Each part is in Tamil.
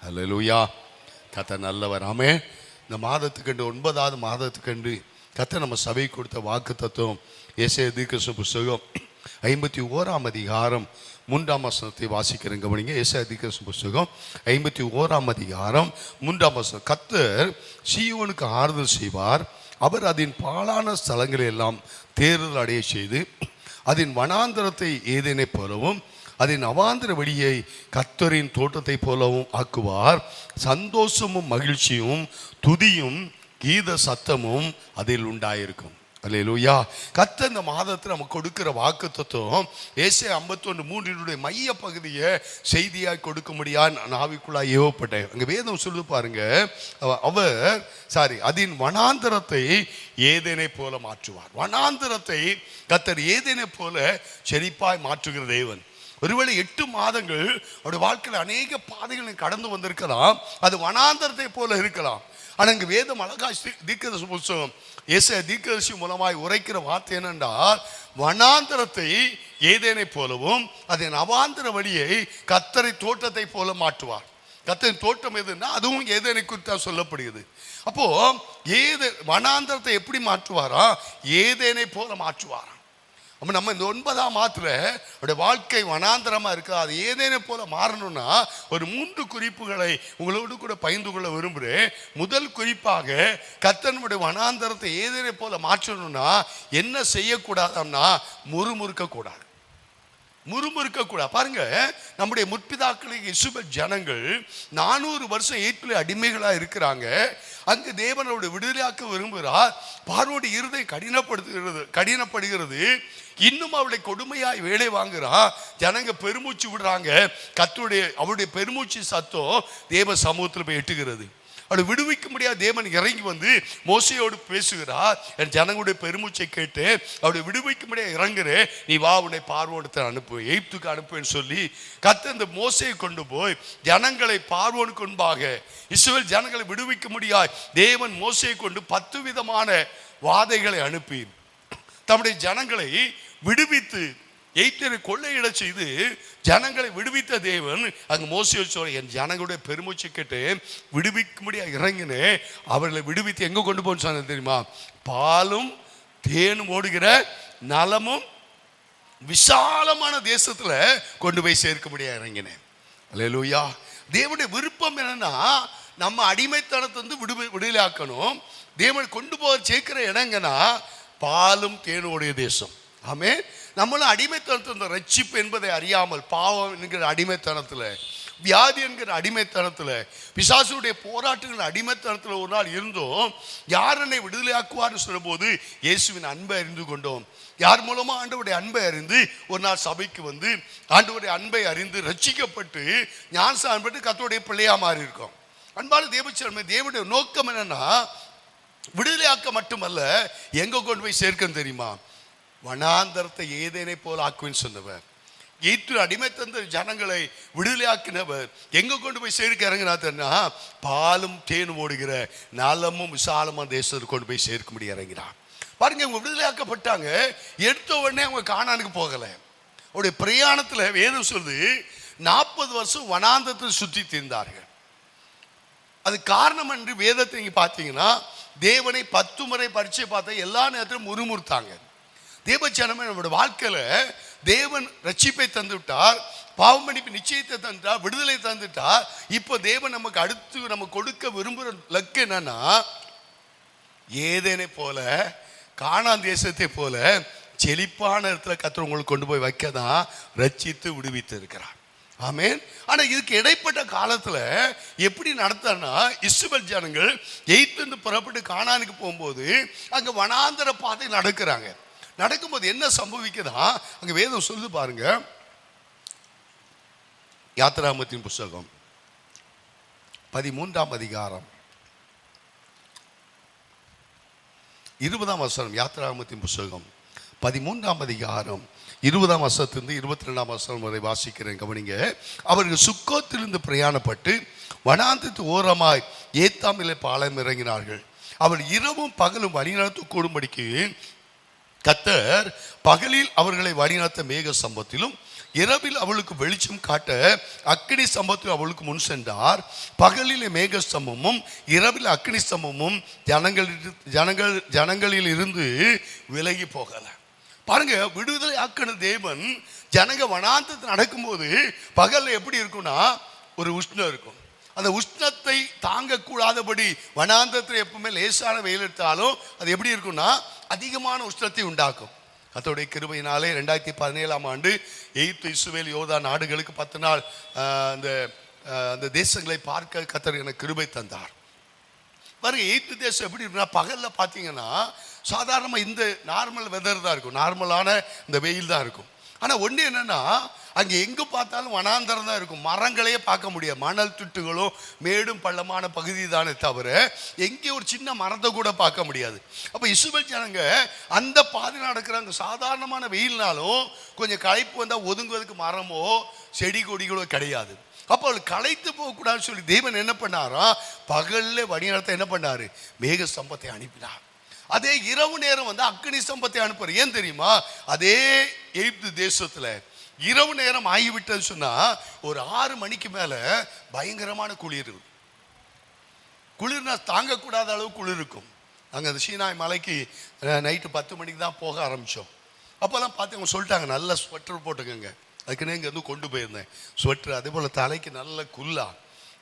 அல்லேலூயா. கர்த்தர் நல்லவர். ஆமென். இந்த மாதத்துக்கண்டு 9வது மாதத்துக்கண்டு கர்த்தர் நம்ம சபை கொடுத்த வாக்கு தத்துவம் ஏசாயா தீர்க்கதரிசன புஸ்தகம் 51ஆம் அதிகாரம் 3ஆம் வசனத்தை வாசிக்கிறேன் கவனிங்க. ஏசாயா தீர்க்கதரிசன புஸ்தகம் 51ஆம் அதிகாரம் 3ஆம் வசனம். கர்த்தர் சீயோனுக்கு ஆறுதல் செய்வார், அவர் அதன் பாழான ஸ்தலங்களை எல்லாம் தேறுதல் அடைய செய்து அதன் வனாந்தரத்தை ஏதேனை போலவும் அதன் அவாந்திர வெளியை கர்த்தரின் தோட்டத்தை போலவும் ஆக்குவார். சந்தோஷமும் மகிழ்ச்சியும் துதியும் கீத சத்தமும் அதில் உண்டாயிருக்கும். அல்லேலூயா. கர்த்தர் இந்த மாதத்தில் நமக்கு கொடுக்கிற வாக்கு தத்துவம் ஏசாயா 51:3 மைய பகுதியை செய்தியாக கொடுக்க முடியாது. நான் ஆவிக்குள்ளாக ஏவப்பட்டேன். அங்கே வேதம் சொல்லு பாருங்க, அதன் வனாந்தரத்தை ஏதேனை போல மாற்றுவார். வனாந்தரத்தை கர்த்தர் ஏதேனை போல செழிப்பாய் மாற்றுகிற தேவன். ஒருவேளை 8 மாதங்கள் அவருடைய வாழ்க்கையில் அநேக பாதைகளை கடந்து வந்திருக்கலாம். அது வனாந்தரத்தை போல இருக்கலாம். ஆனால் இங்கு வேதம் அழகா தீர்க்கதரிசி புஸ்தகம் ஏசாயா தீர்க்கதரிசி மூலமாய் உரைக்கிற வார்த்தை என்னென்றால், வனாந்தரத்தை ஏதேனை போலவும் அதன் அவாந்தர வழியை கர்த்தரை தோட்டத்தை போல மாற்றுவார். கர்த்தரின் தோட்டம் எதுன்னா அதுவும் ஏதேனை குறித்து தான் சொல்லப்படுகிறது. அப்போ வனாந்தரத்தை எப்படி மாற்றுவாரா? ஏதேனை போல மாற்றுவாரா. அப்போ நம்ம இந்த 9ஆம் மாதத்துல அவருடைய வாழ்க்கை வனாந்தரமாக இருக்கு, அது ஏதேனை போல மாறணும்னா ஒரு 3 குறிப்புகளை உங்களோடு கூட பகிர்ந்து கொள்ள விரும்புகிறேன். முதல் குறிப்பாக கர்த்தனுடைய வனாந்தரத்தை ஏதேனை போல மாற்றணும்னா என்ன செய்யக்கூடாதுன்னா முறுமுறுக்கக்கூடாது. பாருங்க, நம்முடைய முற்பிதாக்களுக்கு இஸ்ரவேல் ஜனங்கள் 400 வருஷம் எகிப்திலே அடிமைகளா இருக்கிறாங்க. அங்கு தேவன் அவருடைய விடுதலையாக்க விரும்புகிறார். பார்வோனுடைய இருதயம் கடினப்படுகிறது. இன்னும் அவருடைய கொடுமையாய் வேலை வாங்குறா. ஜனங்க பெருமூச்சு விடுறாங்க. அவருடைய பெருமூச்சு சத்தம் தேவ சமூகத்தில் போய் எட்டுகிறது. அவளை விடுவிக்க முடியாது. தேவன் இறங்கி வந்து மோசையோடு பேசுகிறார். என் ஜனங்களுடைய பெருமூச்சை கேட்டு அவளை விடுவிக்க முடியாது இறங்குறேன், நீ வா, உன்னை பார்வோனுக்கு அனுப்பு, எகிப்துக்கு அனுப்புன்னு சொல்லி கர்த்தர் இந்த மோசையை கொண்டு போய் ஜனங்களை பார்வோனுக்கு முன்பாக இஸ்ரவேல் ஜனங்களை விடுவிக்க முடியாது. தேவன் மோசையை கொண்டு 10 விதமான வாதைகளை அனுப்பி தம்முடைய ஜனங்களை விடுவித்து எகிப்தை கொள்ளையிட செய்து ஜனங்களை விடுவித்த தேவன் அங்கு மோசையை சொல்ல, என் ஜனங்களுடைய பெருமூச்சு கேட்டு விடுவிக்க முடியாது இறங்கினேன், அவர்களை விடுவித்து எங்க கொண்டு போன்னு சொன்னது தெரியுமா? பாலும் தேனும் ஓடுகிற நலமும் விசாலமான தேசத்துல கொண்டு போய் சேர்க்க முடியாது இறங்கினேன். அல்லேலூயா. தேவனுடைய விருப்பம் என்னன்னா நம்ம அடிமைத்தனத்தை வந்து விடுதலையாக்கணும். தேவன் கொண்டு போக சேர்க்கிற இடங்கன்னா பாலும் தேனோடைய தேசம். ஆமே. நம்மளும் அடிமைத்தனத்தில் ரட்சிப்பு என்பதை அறியாமல் பாவம் என்கிற அடிமைத்தனத்தில், வியாதி என்கிற அடிமைத்தனத்தில், பிசாசுடைய போராட்டங்கள் அடிமைத்தனத்தில் ஒரு நாள் இருந்தோம். யார் என்னை விடுதலையாக்குவார்னு சொல்லும்போது இயேசுவின் அன்பை அறிந்து கொண்டோம். யார் மூலமா ஆண்டவருடைய அன்பை அறிந்து ஒரு நாள் சபைக்கு வந்து ஆண்டவருடைய அன்பை அறிந்து ரட்சிக்கப்பட்டு ஞானஸ்நானம் பெற்று கர்த்தருடைய பிள்ளையா மாறி இருக்கோம். அன்பான தேவச்சனமே, தேவனுடைய நோக்கம் என்னன்னா விடுதலையாக்க மட்டுமல்ல, எங்க கொண்டு போய் சேர்க்க தெரியுமா? வனாந்தரத்தை ஏதேனை போல ஆக்குவேன்னு சொன்னவர், எகிப்து அடிமைத்தந்த ஜனங்களை விடுதலையாக்கினவர் எங்க கொண்டு போய் சேர்க்க இறங்கினா பாலும் தேனும் ஓடுகிற நலமும் விசாலமான தேசத்துக்கு கொண்டு போய் சேர்க்க முடிய இறங்கிறார். பாருங்க, அவங்க விடுதலையாக்கப்பட்டாங்க. எடுத்த உடனே அவங்க கானானுக்கு போகல. அவருடைய பிரயாணத்துல வேதம் சொல்லுது 40 வருஷம் வனாந்தரத்தில் சுற்றி திரிந்தார்கள். அது காரணம் என்று வேதத்தை நீங்க பார்த்தீங்கன்னா, தேவனை 10 முறை பரீட்சை பார்த்த எல்லா நேரத்திலும் முறுமுறுத்தாங்க. தேவஜனமே, நம்முடைய வாழ்க்கையில தேவன் ரட்சிப்பை தந்து விட்டார், பாவம் மன்னிப்பு நிச்சயத்தை தந்துட்டார், விடுதலை தந்துட்டார். இப்போ தேவன் நமக்கு அடுத்து நம்ம கொடுக்க விரும்புகிற லக்கு என்னன்னா, ஏதேனை போல கானான் தேசத்தை போல செழிப்பான இடத்துல கர்த்தர் உங்களுக்கு கொண்டு போய் வைக்க தான் ரட்சித்து விடுவித்து இருக்கிறார். ஆமென். ஆனா இதுக்கு இடைப்பட்ட காலத்துல எப்படி நடத்தனா, இஸ்ரவேல் ஜனங்கள் எகிப்திலிருந்து புறப்பட்டு கானானுக்கு போகும்போது அங்க வனாந்தர பாதை நடக்கிறாங்க. நடக்கும்போது என்ன சம்பவிக்குதா அங்க வேதம் சொல்லு பாருங்க. யாத்திராகமத்தின் புஸ்தகம் 13ஆம் அதிகாரம் 20ஆம் வசனம். யாத்திராகமத்தின் புஸ்தகம் 13ஆம் அதிகாரம் 20ஆம் வசனத்திலிருந்து 22ஆம் வசனம் வரை வாசிக்கிறேன் கவனிங்க. அவர்கள் சுக்கோத்திலிருந்து பிரயாணப்பட்டு வனாந்தரத்து ஓரமாய் ஏத்தாமிலே பாளையம் இறங்கினார்கள். அவர் இரவும் பகலும் வழிநடத்த கூடும்படிக்கு கர்த்தர் பகலில் அவர்களை வழிநடத்த மேக சம்பத்திலும் இரவில் அவளுக்கு வெளிச்சம் காட்ட அக்கினி ஸ்தம்பத்தில் அவளுக்கு முன் சென்றார். பகலிலே மேக ஸ்தம்பமும் இரவில் அக்கினி ஸ்தம்பமும் ஜனங்களில் இருந்து விலகி போகல. பாருங்க, விடுதலை ஆக்கின தேவன் ஜனங்க வனாந்தத்தில் நடக்கும்போது பகல்ல எப்படி இருக்கும்னா ஒரு உஷ்ணம் இருக்கும். அந்த உஷ்ணத்தை தாங்கக்கூடாதபடி வனாந்தத்தில் எப்பவுமே லேசான வெயில் எடுத்தாலும் அது எப்படி இருக்கும்னா அதிகமான உஷ்ணத்தை உண்டாக்கும். கர்த்தருடைய கிருபையினாலே 2017ஆம் ஆண்டு எகிப்து, இஸ்ரவேல், யோர்தா நாடுகளுக்கு 10 நாள் அந்த தேசங்களை பார்க்க கர்த்தர் எனக்கு கிருபை தந்தார். பாருங்க, எகிப்து தேசம் எப்படி இருக்குன்னா பகல்ல பார்த்தீங்கன்னா சாதாரணமாக இந்த நார்மல் வெதர் தான் இருக்கும், நார்மலான இந்த வெயில் தான் இருக்கும். ஆனால் ஒன்று என்னன்னா அங்கே எங்கே பார்த்தாலும் வனாந்தரம் தான் இருக்கும், மரங்களையே பார்க்க முடியாது. மணல் திட்டுகளும் மேடும் பள்ளமான பகுதி தானே தவிர எங்கே ஒரு சின்ன மரத்தை கூட பார்க்க முடியாது. அப்போ இஸ்ரவேல் ஜனங்க அந்த பாதை நடக்கிறாங்க. சாதாரணமான வெயில்னாலும் கொஞ்சம் களைப்பு வந்தால் ஒதுங்குவதற்கு மரமோ செடி கொடிகளோ கிடையாது. அப்போ அவள் களைத்து போகக்கூடாதுன்னு சொல்லி தேவன் என்ன பண்ணாரா, பகல்ல வழி நடத்த என்ன பண்ணாரு, மேக ஸ்தம்பத்தை அனுப்பினார். அதே இரவு நேரம் வந்து அக்கினி ஸ்தம்பத்தை அனுப்புற. ஏன் தெரியுமா, அதே எகிப்து தேசத்துல இரவு நேரம் ஆகிவிட்டது சொன்னா ஒரு 6 மணிக்கு மேல பயங்கரமான குளிர். குளிர்னா தாங்கக்கூடாத அளவு குளிர் இருக்கும். நாங்கள் அந்த சீனாய் மலைக்கு நைட்டு 10 மணிக்கு தான் போக ஆரம்பித்தோம். அப்போல்லாம் பார்த்து அவங்க சொல்லிட்டாங்க நல்ல ஸ்வெட்டர் போட்டுக்கோங்க. அதுக்குன்னு இங்கே வந்து கொண்டு போயிருந்தேன் ஸ்வெட்டர். அதே போல் தலைக்கு நல்ல குல்லா,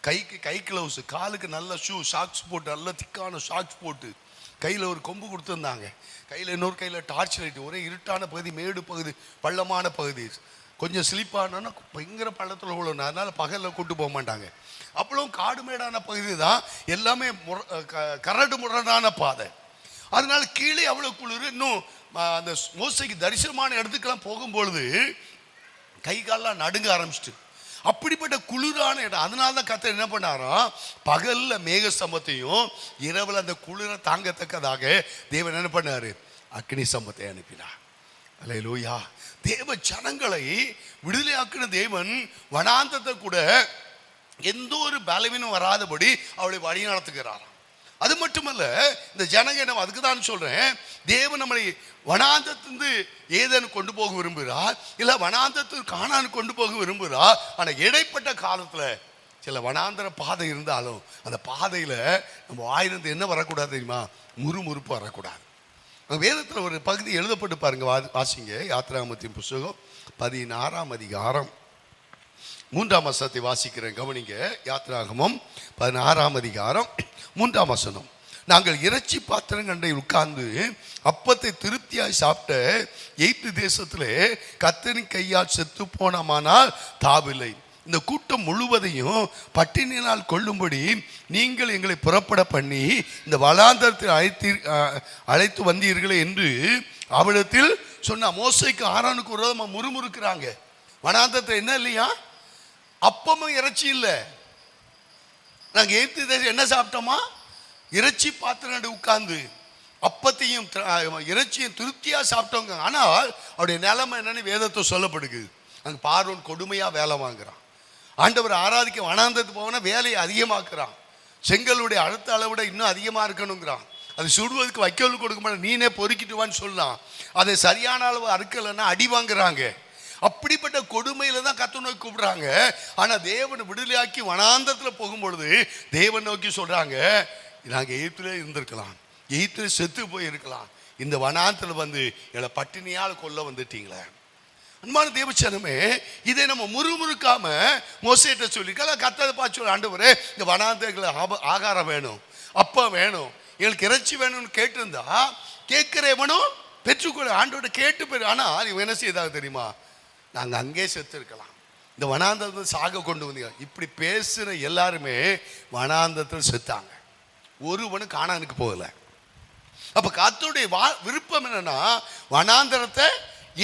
கைக்கு கை கிளவுஸ், காலுக்கு நல்ல ஷூ, ஷாக்ஸ் போட்டு, நல்ல திக்கான ஷாக்ஸ் போட்டு, கையில் ஒரு கொம்பு கொடுத்துருந்தாங்க, கையில் இன்னொரு கையில் டார்ச் லைட்டு. ஒரே இருட்டான பகுதி, மேடு பகுதி, பள்ளமான பகுதி. கொஞ்சம் ஸ்லிப்பானா பயங்கர பள்ளத்தில் விழணும். அதனால் பகலில் கூட்டு போக மாட்டாங்க. அப்பளும் காடு மேடான பகுதி தான், எல்லாமே கரடு முரடான பாதை. அதனால கீழே அவ்வளோ குளிர். இன்னும் அந்த மோசைக்கு தரிசனமான இடத்துக்கெல்லாம் போகும்பொழுது கை காலெலாம் நடுங்க ஆரம்பிச்சிட்டு, அப்படிப்பட்ட குளிரான இடம். அதனால தான் கர்த்தர் என்ன பண்ணாராம், பகல்ல மேக ஸ்தம்பத்தையும் இரவில் அந்த குளிரை தாங்கத்தக்கதாக தேவன் என்ன பண்ணாரு, அக்கினி ஸ்தம்பத்தை அனுப்பினார். அல்லேலூயா. தேவ ஜனங்களை விடுதலையாக்கின தேவன் வனாந்தத்தை கூட எந்த ஒரு பலவீனம் வராதபடி அவளை வழி நடத்துகிறாராம். அது மட்டுமல்ல, இந்த ஜனங்க நம்ம அதுக்கு தான் சொல்றேன், தேவன் நம்மளை வனாந்தத்திலிருந்து ஏதேனும் கொண்டு போக விரும்புகிறார், இல்லை வனாந்தத்துக்கு கானான் கொண்டு போக விரும்புகிறார். ஆனால் இடைப்பட்ட காலத்தில் சில வனாந்தர பாதை இருந்தாலும் அந்த பாதையில் நம்ம வாயிலிருந்து என்ன வரக்கூடாது தெரியுமா, முறுமுறுப்பு வரக்கூடாது. வேதத்தில் ஒரு பகுதி எழுதப்பட்டு பாருங்க, வாசிங்க. யாத்திராகமத்தின் புஸ்தகம் 16ஆம் அதிகாரம் 3ஆம் வசனத்தை வாசிக்கிறேன், கவனிங்க. யாத்திராகமம் 16ஆம் அதிகாரம் 3ஆம் வசனம். நாங்கள் இறைச்சி பாத்திரங்கண்டை உட்கார்ந்து அப்பத்தை திருப்தியாய் சாப்பிட்ட எகிப்து தேசத்திலே கர்த்தரின் கையால் செத்து போனமானால் தாவில்லை. இந்த கூட்டம் முழுவதையும் பட்டினியினால் கொள்ளும்படி நீங்கள் எங்களை புறப்பட பண்ணி இந்த வனாந்தரத்தில் அழைத்து வந்தீர்களே என்று அவரிடத்தில் சொன்ன. மோசைக்கு ஆரோனுக்கு விரோதமாக முறுமுறுக்கிறாங்க. வனாந்தரத்தில் என்ன இல்லையா, அப்பமும் இறைச்சி இல்லை. நாங்கள் எகிப்து தேசம் என்ன சாப்பிட்டோமா, இறைச்சி பாத்திரம் உட்கார்ந்து அப்பத்தையும் இறைச்சியும் திருப்தியாக சாப்பிட்டவங்க. ஆனால் அவருடைய நிலைமை என்னன்னு வேதத்தை சொல்லப்படுது. அங்கே பார்வோன் கொடுமையாக வேலை வாங்குறான். ஆண்டவர் ஆராதிக்க வனாந்தரத்துக்கு போனா வேலையை அதிகமாக்குறான். செங்கலுடைய அடுத்த அளவிட இன்னும் அதிகமாக இருக்கணுங்கிறான். அது சுடுவதுக்கு வைக்கோல் கொடுக்க மாட்டேன், நீனே பொறுக்கிட்டு வான்னு சொல்லலாம். அதை சரியான அளவு அறுக்கலைன்னா அடி வாங்குறாங்க. அப்படிப்பட்ட கொடுமையில தான் கர்த்தரை நோக்கி கூப்பிடுறாங்க. ஆனால் தேவன் விடுதலையாக்கி வனாந்தரத்தில் போகும்பொழுது தேவன் நோக்கி சொல்றாங்க, நாங்கள் எகிப்திலே இருந்திருக்கலாம், எகிப்திலே செத்து போயிருக்கலாம், இந்த வனாந்தரத்தில் வந்து எங்களை பட்டினியால் கொல்ல வந்துட்டீங்களே. அன்பான தேவச்சனமே, இதை நம்ம முறுமுறுக்காம மோசேட்ட சொல்லிருக்கா, கர்த்தரை பார்த்து சொல்ல, ஆண்டவரே இந்த வனாந்தரங்களுக்கு ஆகாரம் வேணும், அப்பா வேணும், எங்களுக்கு இறைச்சி வேணும்னு கேட்டிருந்தா கேட்கிறவனும் பெற்றுக்கொள்ள ஆண்டோட கேட்டு போயிரு. ஆனால் இவன் என்ன செய்தாக தெரியுமா, நாங்கள் அங்கே செத்து இருக்கலாம், இந்த வனாந்தரத்தில் சாக கொண்டு வந்தீங்க. இப்படி பேசுகிற எல்லாருமே வனாந்தரத்தில் செத்தாங்க, ஒருவனும் கானானுக்கு போகலை. அப்போ கர்த்தருடைய விருப்பம் என்னன்னா வனாந்தரத்தை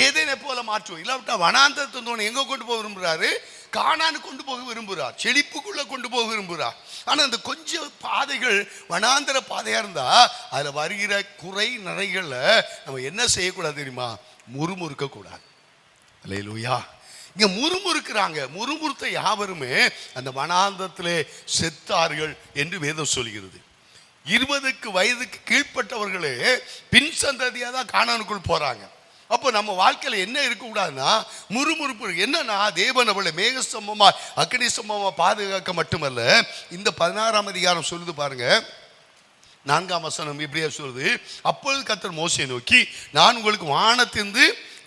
ஏதேனை போல மாற்றுவோம். இல்லாவிட்டா வனாந்தரத்தை எங்கே கொண்டு போக விரும்புகிறாரு, கானானுக்கு கொண்டு போக விரும்புகிறார், செழிப்புக்குள்ளே கொண்டு போக விரும்புகிறார். ஆனால் அந்த கொஞ்சம் பாதைகள் வனாந்தர பாதையாக இருந்தால் அதில் வருகிற குறை நிறைகளில் நம்ம என்ன செய்யக்கூடாது தெரியுமா, முறுமுறுக்கக்கூடாது. அல்லேலூயா. இங்கே முறுமுறுக்கிறாங்க. முறுமுறுத்த யாவருமே அந்த வனாந்தரத்திலே செத்தார்கள் என்று வேதம் சொல்கிறது. 20 வயதுக்கு கீழ்ப்பட்டவர்களே பின் சந்ததியாக தான் கானானுக்குள் போகிறாங்க. அப்போ நம்ம வாழ்க்கையில் என்ன இருக்கக்கூடாதுன்னா முறுமுறுப்பு. என்னன்னா தேவன் அவளை மேகஸ்தம்பமா அக்னி ஸ்தம்பமா பாதுகாக்க மட்டுமல்ல, இந்த 16ஆம் அதிகாரம் சொல்லுது பாருங்க, 4ஆம் வசனம் இப்படியா சொல்லுது, அப்பொழுது கர்த்தர் மோசேயை நோக்கி, நான் உங்களுக்கு வானத்திலிருந்து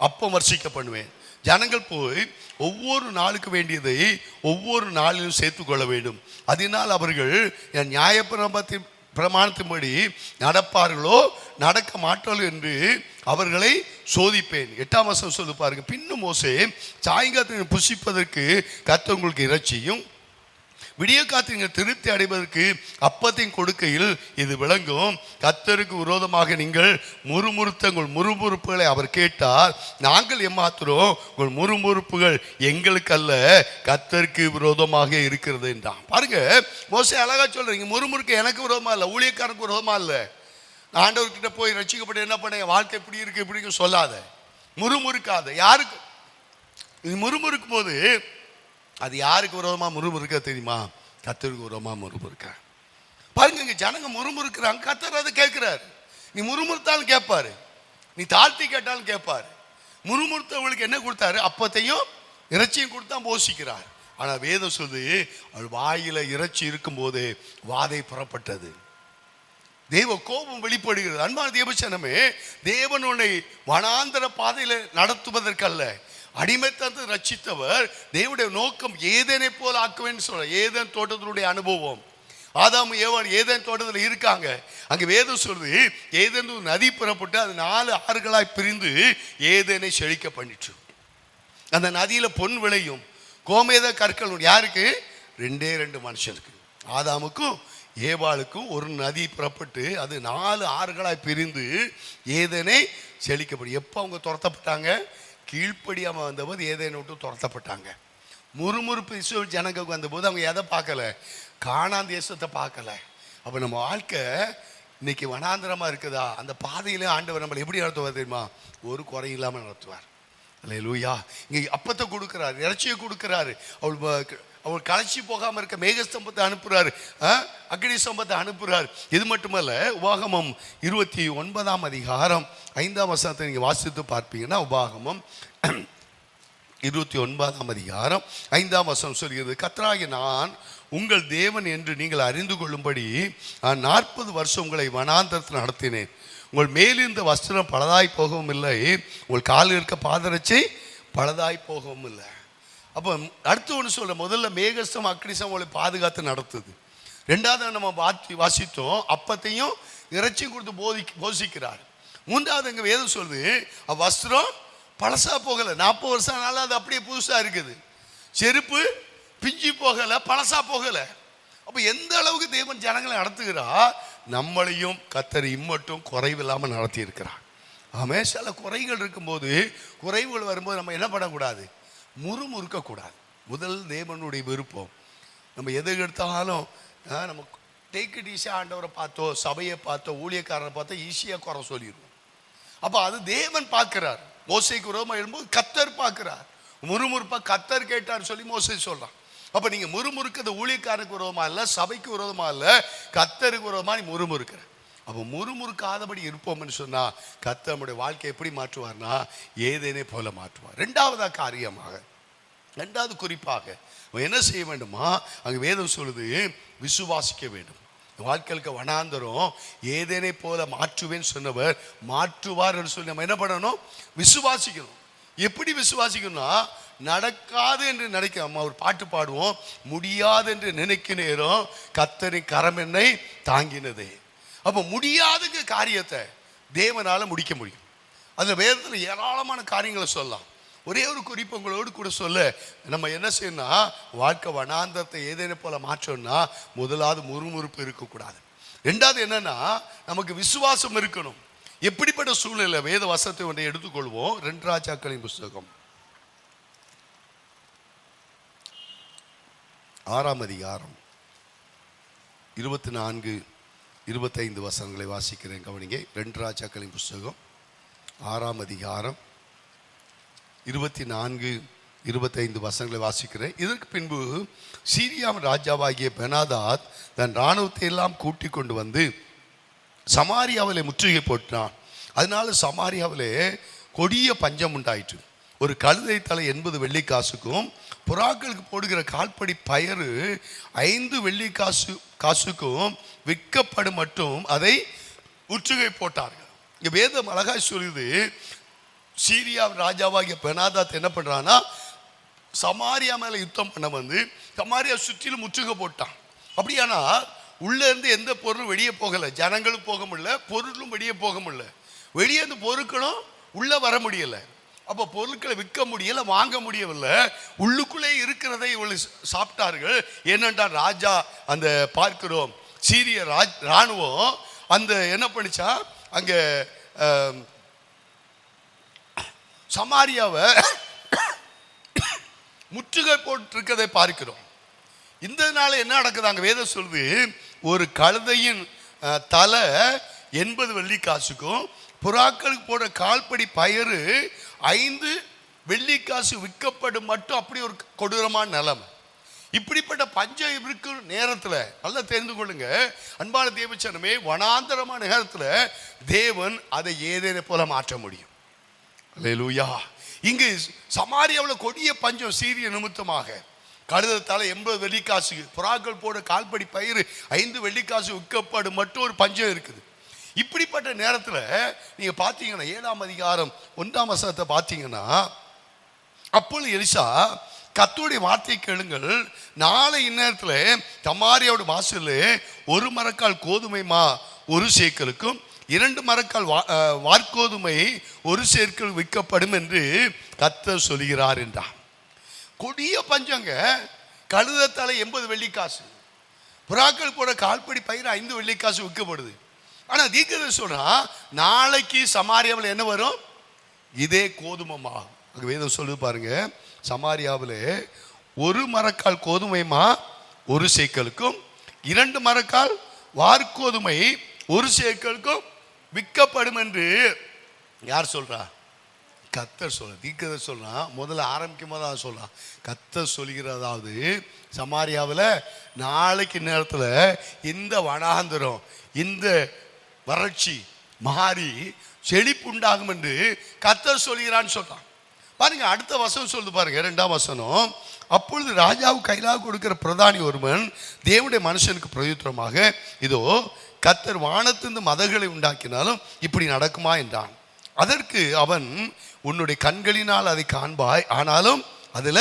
அப்பம் வர்ஷிக்க பண்ணுவேன். ஜனங்கள் போய் ஒவ்வொரு நாளுக்கு வேண்டியதை ஒவ்வொரு நாளிலும் சேர்த்துக்கொள்ள வேண்டும். அதனால் அவர்கள் என் பிரமாணத்தின்படி நடப்பார்களோ நடக்க மாட்டார்கள் என்று அவர்களை சோதிப்பேன். 8ஆம் வசனம் சொல்லு பாருங்க, பின்னும் மோசே சாயங்காலத்தில் புசிப்பதற்கு கர்த்தர் உங்களுக்கு இறைச்சியும் விடிய காத்து திருப்தி அடைவதற்கு அப்பத்தையும் கொடுக்கையில் இது விளங்கும். கர்த்தருக்கு விரோதமாக நீங்கள் முறுமுறுத்த உங்கள் முறுமுறுப்புகளை அவர் கேட்டார். நாங்கள் ஏமாத்துறோம், உங்கள் முறுமுறுப்புகள் எங்களுக்கு அல்ல கர்த்தருக்கு விரோதமாக இருக்கிறது என்றான். பாருங்க, மோசே அழகா சொல்றீங்க, முறுமுறுக்க எனக்கு விரோதமா இல்லை, ஊழியக்காரனுக்கு விரோதமா இல்லை. ஆண்டவர்கிட்ட போய் ரட்சிக்கப்பட்டு என்ன பண்ண வாழ்க்கை இப்படி இருக்கு இப்படி சொல்லாத, முறுமுறுக்காத. யாருக்கு இது முறுமுறுக்கும் போது அது யாருக்கு விரோதமா முறுமுறுக்க தெரியுமா? கர்த்தருக்கு விரோதமா முறுமுறுக்க. பாருங்க, இங்க ஜனங்க முறுமுறுக்கிறாங்க, கர்த்தர் அதை கேட்கிறாரு. நீ முறுமுறுத்தாலும் கேட்பாரு, நீ தாழ்த்தி கேட்டாலும் கேட்பாரு. முறுமுறுத்தவங்களுக்கு என்ன கொடுத்தாரு? அப்பத்தையும் இறைச்சியும் கொடுத்தா போஷிக்கிறார். ஆனா வேதம் சொல்லுது, அவள் வாயில இறைச்சி இருக்கும் போதே வாதை புறப்பட்டது, தேவ கோபம் வெளிப்படுகிறது. அன்பான தேவசனமே, தேவனுடைய வனாந்தர பாதையில நடத்துவதற்கல்ல, அடிமைத்தனத்தை ரட்சித்தவர் தேவனுடைய நோக்கம் ஏதேனை போல ஆக்குவேன்னு சொல்ற. ஏதேன் தோட்டத்தினுடைய அனுபவம், ஆதாம் ஏவாள் ஏதேன் தோட்டத்தில் இருக்காங்க. அங்க வேதம் சொல்லுது, ஏதேன் நதி புறப்பட்டு அது 4 ஆறுகளாய் பிரிந்து ஏதேனை செழிக்க பண்ணிட்டு, அந்த நதியில பொன் விளையும், கோமேத கற்கள். யாருக்கு? 2 மனுஷனுக்கு, ஆதாமுக்கும் ஏவாளுக்கும் ஒரு நதி புறப்பட்டு அது 4 ஆறுகளாய் பிரிந்து ஏதேனை செழிக்கப்படும். எப்போ அவங்க துரத்தப்பட்டாங்க? கீழ்ப்படியாம வந்தபோது ஏதேனை விட்டு துரத்தப்பட்டாங்க. முறுமுறுப்பு இஸ்ரவேல் ஜனங்களுக்கு வந்தபோது அவங்க எதை பார்க்கல? கானான் தேசத்தை பார்க்கல. அப்போ நம்ம வாழ்க்கை இன்னைக்கு வனாந்திரமா இருக்குதா? அந்த பாதையில ஆண்டவர் நம்மளை எப்படி நடத்துவார் தெரியுமா? ஒரு குறை இல்லாமல் நடத்துவார். அல்லேலூயா. இங்கே அப்பத்தை கொடுக்குறாரு, இறைச்சியை கொடுக்குறாரு, அவள் களைச்சி போகாமல் இருக்க மேகஸ்தம்பத்தை அனுப்புறாரு, அக்னி ஸ்தம்பத்தை அனுப்புறாரு. இது மட்டுமல்ல, உபாகமம் 29ஆம் அதிகாரம் 5ஆம் வசனத்தை நீங்கள் வாசித்து பார்ப்பீங்கன்னா, உபாகமம் 29ஆம் அதிகாரம் 5ஆம் வசனம் சொல்கிறது, கர்த்தராகிய நான் உங்கள் தேவன் என்று நீங்கள் அறிந்து கொள்ளும்படி நான் 40 வருஷம் உங்களை வனாந்தரத்தில் நடத்தினேன். உங்கள் மேலிருந்த வஸ்திரம் பழுதாய் போகவும் இல்லை, உங்கள் காலில் இருக்க பாதரட்சை பழுதாய் போகவும் இல்லை. அப்போ அடுத்து ஒன்று சொல்ல, முதல்ல மேகஸ்தம் அக்னிஸ்தம் உங்களை பாதுகாத்து நடத்துது. 2வது நம்ம வாசித்தோம், அப்பத்தையும் இறைச்சியும் கொடுத்து போஷிக்கிறார். 3வது எங்க வேதம் சொல்லுது, வஸ்திரம் பழசா போகலை, 40 வருஷம் ஆனாலும் அது அப்படியே புதுசா இருக்குது. செருப்பு பிஞ்சு போகலை, பழசா போகலை. அப்போ எந்த அளவுக்கு தேவன் ஜனங்களை நடத்துகிறார், நம்மளையும் கர்த்தர் இம்மட்டும் குறைவில்லாமல் நடத்தி இருக்கிறார். ஆமே, சில குறைகள் இருக்கும்போது, குறைவுகள் வரும்போது நம்ம என்ன பண்ணக்கூடாது? முறுமுறுக்கக்கூடாது. முதல் தேவனுடைய விருப்பம், நம்ம எதை எடுத்தாலும் நம்ம டேக் இட் ஈஸியாக ஆண்டவரை பார்த்தோ, சபையை பார்த்தோ, ஊழியக்காரரை பார்த்தோ ஈஸியாக குறை சொல்லிடுவோம். அப்போ அது தேவன் பார்க்கிறார். மோசேக்கு விரோதமாக எழும்போது கர்த்தர் பார்க்கிறார். முறுமுறுப்பா கர்த்தர் கேட்டார் சொல்லி மோசே சொல்றான். அப்போ நீங்கள் முறுமுறுக்கிறது ஊழியக்காரருக்கு விரோதமாக இல்லை, சபைக்கு விரோதமாக இல்லை, கர்த்தருக்கு விரோதமாக நீ முறுமுறுக்கிற. அப்போ முறுமுறுக்காதபடி இருப்போம்னு சொன்னால் கர்த்தர் நம்முடைய வாழ்க்கையை எப்படி மாற்றுவார்னா ஏதேனே போல மாற்றுவார். 2வது காரியமாக, 2வது குறிப்பாக என்ன செய்ய வேண்டுமா? அங்கே வேதம் சொல்லுது, விசுவாசிக்க வேண்டும். வாழ்க்கைக்கு வனாந்தரம் ஏதேனை போல மாற்றுவேன்னு சொன்னவர் மாற்றுவார் என்று சொல்லி நம்ம என்ன பண்ணணும்? விசுவாசிக்கணும். எப்படி விசுவாசிக்கணும்னா, நடக்காது என்று நினைக்க, நம்ம ஒரு பாட்டு பாடுவோம், முடியாது என்று நினைக்க நேரம் கர்த்தரின் கரம் என்னை தாங்கினதே. அப்போ முடியாத காரியத்தை தேவனால முடிக்க முடியும். அந்த வேதத்தில் ஏராளமான காரியங்களை சொல்லலாம். ஒரே ஒரு குறிப்பு உங்களோடு கூட சொல்ல, நம்ம என்ன செய்யணும்னா, வாழ்க்கை வனாந்தரத்தை ஏதேனை போல மாற்றணும்னா முதலாவது முறுமுறுப்பு இருக்கக்கூடாது. 2வது என்னன்னா, நமக்கு விசுவாசம் இருக்கணும். எப்படிப்பட்ட சூழ்நிலை? வேத வசனத்தை ஒன்றை எடுத்துக்கொள்வோம். 2 ராஜாக்களின் புஸ்தகம் 6ஆம் அதிகாரம் 24, 25 வசனங்களை வாசிக்கிறேன், கவனிங்க. 2 ராஜாக்களின் புஸ்தகம் 6ஆம் அதிகாரம் 24, 25 வசனங்களை வாசிக்கிறேன். இதற்கு பின்பு சீரியாவின் ராஜாவாகிய பெனாதாத் தன் இராணுவத்தை எல்லாம் கூட்டி கொண்டு வந்து சமாரியாவிலே முற்றுகை போட்டான். அதனால சமாரியாவிலே கொடிய பஞ்சம் உண்டாயிற்று. ஒரு கழுதை தலை 80 வெள்ளிக்காசுக்கும் புறாக்களுக்கு போடுகிற கால்படி பயறு 5 வெள்ளிக்காசுக்கும் விற்கப்படும் மட்டும் அதை முற்றுகை போட்டார்கள். இங்க வேதம் அழகாய் சொல்லுது, சீரியா ராஜாவாகிய பெனாதாத் என்ன பண்றான்னா சமாரியா மேல யுத்தம் பண்ண வந்து சமாரியா சுற்றிலும் முற்றுகை போட்டான். அப்படியானா உள்ள இருந்து எந்த பொருளும் வெளியே போகல, ஜனங்களும் போக முடியல, பொருளும் வெளியே போக முடியல, வெளியே இருந்து பொருட்களும் உள்ள வர முடியல. அப்போ பொருட்களை விற்க முடியல, வாங்க முடியவில்லை, உள்ளுக்குள்ளே இருக்கிறதை இவர்கள் சாப்பிட்டார்கள். ஏனென்றால் ராஜா அந்த பார்க்கிறோம் சீரிய ராணுவம் அந்த என்ன பண்ணிச்சா அங்க சமாரியாவை முற்றுகை போட்டிருக்கதை பார்க்கிறோம். இந்த நாள் என்ன நடக்குது அங்க வேதம் சொல்லுது, ஒரு கழுதையின் தலை 80 வெள்ளிக்காசுக்கும் புறாக்களுக்கு போட கால்படி பயறு 5 வெள்ளிக்காசு விற்கப்படும் மட்டும். அப்படி ஒரு கொடூரமான நிலைமை. இப்படிப்பட்ட பஞ்சம் இருக்கும் நேரத்தில் நல்லா தெரிந்து கொள்ளுங்க அன்பான தேவச்சனமே, வனாந்தரமான நேரத்தில் தேவன் அதை ஏதேனை போல மாற்ற முடியும். அல்லேலூயா. இங்கு சமாரியாவில் கொடிய பஞ்சம் சீரிய நிமித்தமாக கழுதத்தால 80 வெள்ளிக்காசு, புறாக்கள் போட கால்படி பயிர் 5 வெள்ளிக்காசு விற்கப்படும் மட்டும் ஒரு பஞ்சம் இருக்குது. இப்படிப்பட்ட நேரத்தில் நீங்க பார்த்தீங்கன்னா 7ஆம் அதிகாரம் 1ஆம் வசனத்தை பார்த்தீங்கன்னா, அப்பொழுது எலிசா கர்த்தருடைய வார்த்தை கேளுங்கள், நாளை இந்நேரத்தில் சமாரியாவோட வாசலில் 1 மரக்கால் கோதுமை மா 1 சேக்கலுக்கும் 2 மரக்கால் வார்கோதுமை 1 சேக்கல் விற்கப்படும் என்று கர்த்தர் சொல்கிறார் என்றார். கொடிய பஞ்சங்க. கழுதத்தால 80 வெள்ளிக்காசு, புறாக்கள் போட கால்படி பயிர் 5 வெள்ளிக்காசு விற்கப்படுது. ஆனா தீர்க்கதரிசி சொல்றான், நாளைக்கு சமாரியாவில் என்ன வரும்? இதே கோதுமைமா. அங்க வேதம் சொல்லுது பாருங்க, சமாரியாவில் 1 மரக்கால் கோதுமைமா 1 சேக்கலுக்கும் 2 மரக்கால் வார்கோதுமை 1 சேக்கலுக்கும் விற்கப்படும் என்று யார் சொல்றா? கர்த்தர் சொல்ற. தீர்க்கதரிசி சொல்றான். முதல்ல ஆரம்பிக்கும் போது தான் சொல்றான், கர்த்தர் சொல்கிறதாவது சமாரியாவில் நாளைக்கு நேரத்தில் இந்த வனாந்தரம் இந்த வறட்சி மாறி செழிப்பு உண்டாகும் என்று கர்த்தர் சொல்கிறான்னு சொல்றான். பாருங்க அடுத்த வசனம் சொல்லுது பாருங்க, 2ஆம் வசனம். அப்பொழுது ராஜாவுக்கு கையிலாக கொடுக்கிற பிரதானி ஒருவன் தேவனுடைய மனுஷனுக்கு பிரயுத்தரமாக, இதோ கர்த்தர் வானத்திலிருந்து மதகளை உண்டாக்கினாலும் இப்படி நடக்குமா என்றான். அதற்கு அவன், உன்னுடைய கண்களினால் அதை காண்பாய், ஆனாலும் அதுல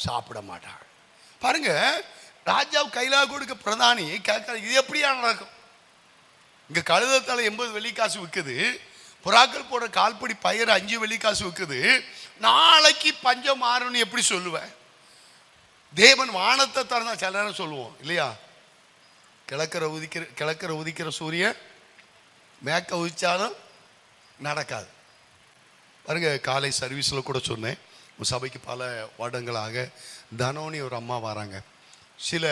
சாப்பிட மாட்டான். பாருங்க, ராஜாவுக்கு கையிலாக கொடுக்க பிரதானி கேட்க, இது எப்படியா நடக்கும்? இங்க கழுதத்தால 80 வெள்ளிக்காசு விற்குது, புறாக்கள் போட கால்படி பயிர் 5 வெள்ளிக்காசு விற்குது, நாளைக்கு பஞ்சம் மாறும்னு எப்படி சொல்லுவேன்? தேவன் வானத்தை திறந்தா சில நேரம் சொல்லுவோம் இல்லையா, கிழக்கிற உதிக்கிற சூரியன் மேற்க உதிச்சாலும் நடக்காது. பாருங்க, காலை சர்வீஸில் கூட சொன்னேன், சபைக்கு பல வருடங்களாக தனோனி ஒரு அம்மா வராங்க. சில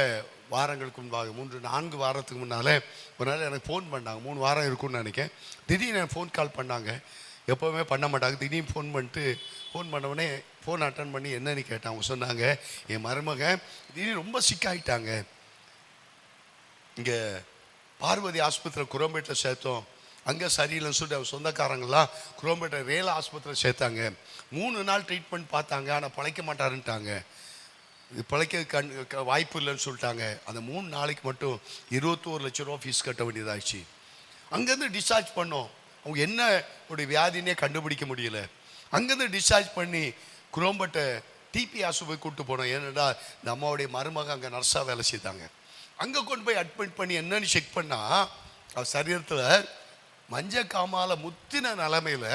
வாரங்களுக்கு முன்பாக 3-4 வாரத்துக்கு முன்னாலே ஒரு நாள் எனக்கு ஃபோன் பண்ணாங்க. 3 வாரம் இருக்கும்னு நினைக்கிறேன். திடீர்னு எனக்கு ஃபோன் கால் பண்ணாங்க. எப்போவுமே பண்ண மாட்டாங்க. திடீர்னு ஃபோன் பண்ணிட்டு, ஃபோன் பண்ணவுடனே ஃபோன் அட்டன் பண்ணி என்னன்னு கேட்டாங்க. அவங்க சொன்னாங்க, என் மருமகன் திடீர்னு ரொம்ப சிக்காயிட்டாங்க, இங்கே பார்வதி ஆஸ்பத்திரியில் குரோம்பேட்டில் சேர்த்தோம், அங்கே சரியில்லைன்னு சொல்லிட்டு அவங்க சொந்தக்காரங்களாம் குரோம்பேட்டை ரேல ஆஸ்பத்திரியில் சேர்த்தாங்க. 3 நாள் ட்ரீட்மெண்ட் பார்த்தாங்க, ஆனால் பிழைக்க மாட்டாருன்ட்டாங்க, பிழைக்க வாய்ப்பு இல்லைன்னு சொல்லிட்டாங்க. அந்த 3 நாளைக்கு மட்டும் 21 லட்சம் ரூபா ஃபீஸ் கட்ட வேண்டியதாகிடுச்சு. அங்கேருந்து டிஸ்சார்ஜ் பண்ணோம். அவங்க என்ன ஒரு வியாதினே கண்டுபிடிக்க முடியல. அங்கேருந்து டிஸ்சார்ஜ் பண்ணி குரோம்பேட்டை டிபி ஆஸ்பத்திரி கூப்பிட்டு போனோம். ஏன்னா இந்த அம்மாவுடைய மருமக அங்கே நர்ஸாக வேலை செய்தாங்க. அங்கே கொண்டு போய் அட்மிட் பண்ணி என்னன்னு செக் பண்ணால், அவர் சரீரத்தில் மஞ்சக்காமால முத்தின நிலைமையில்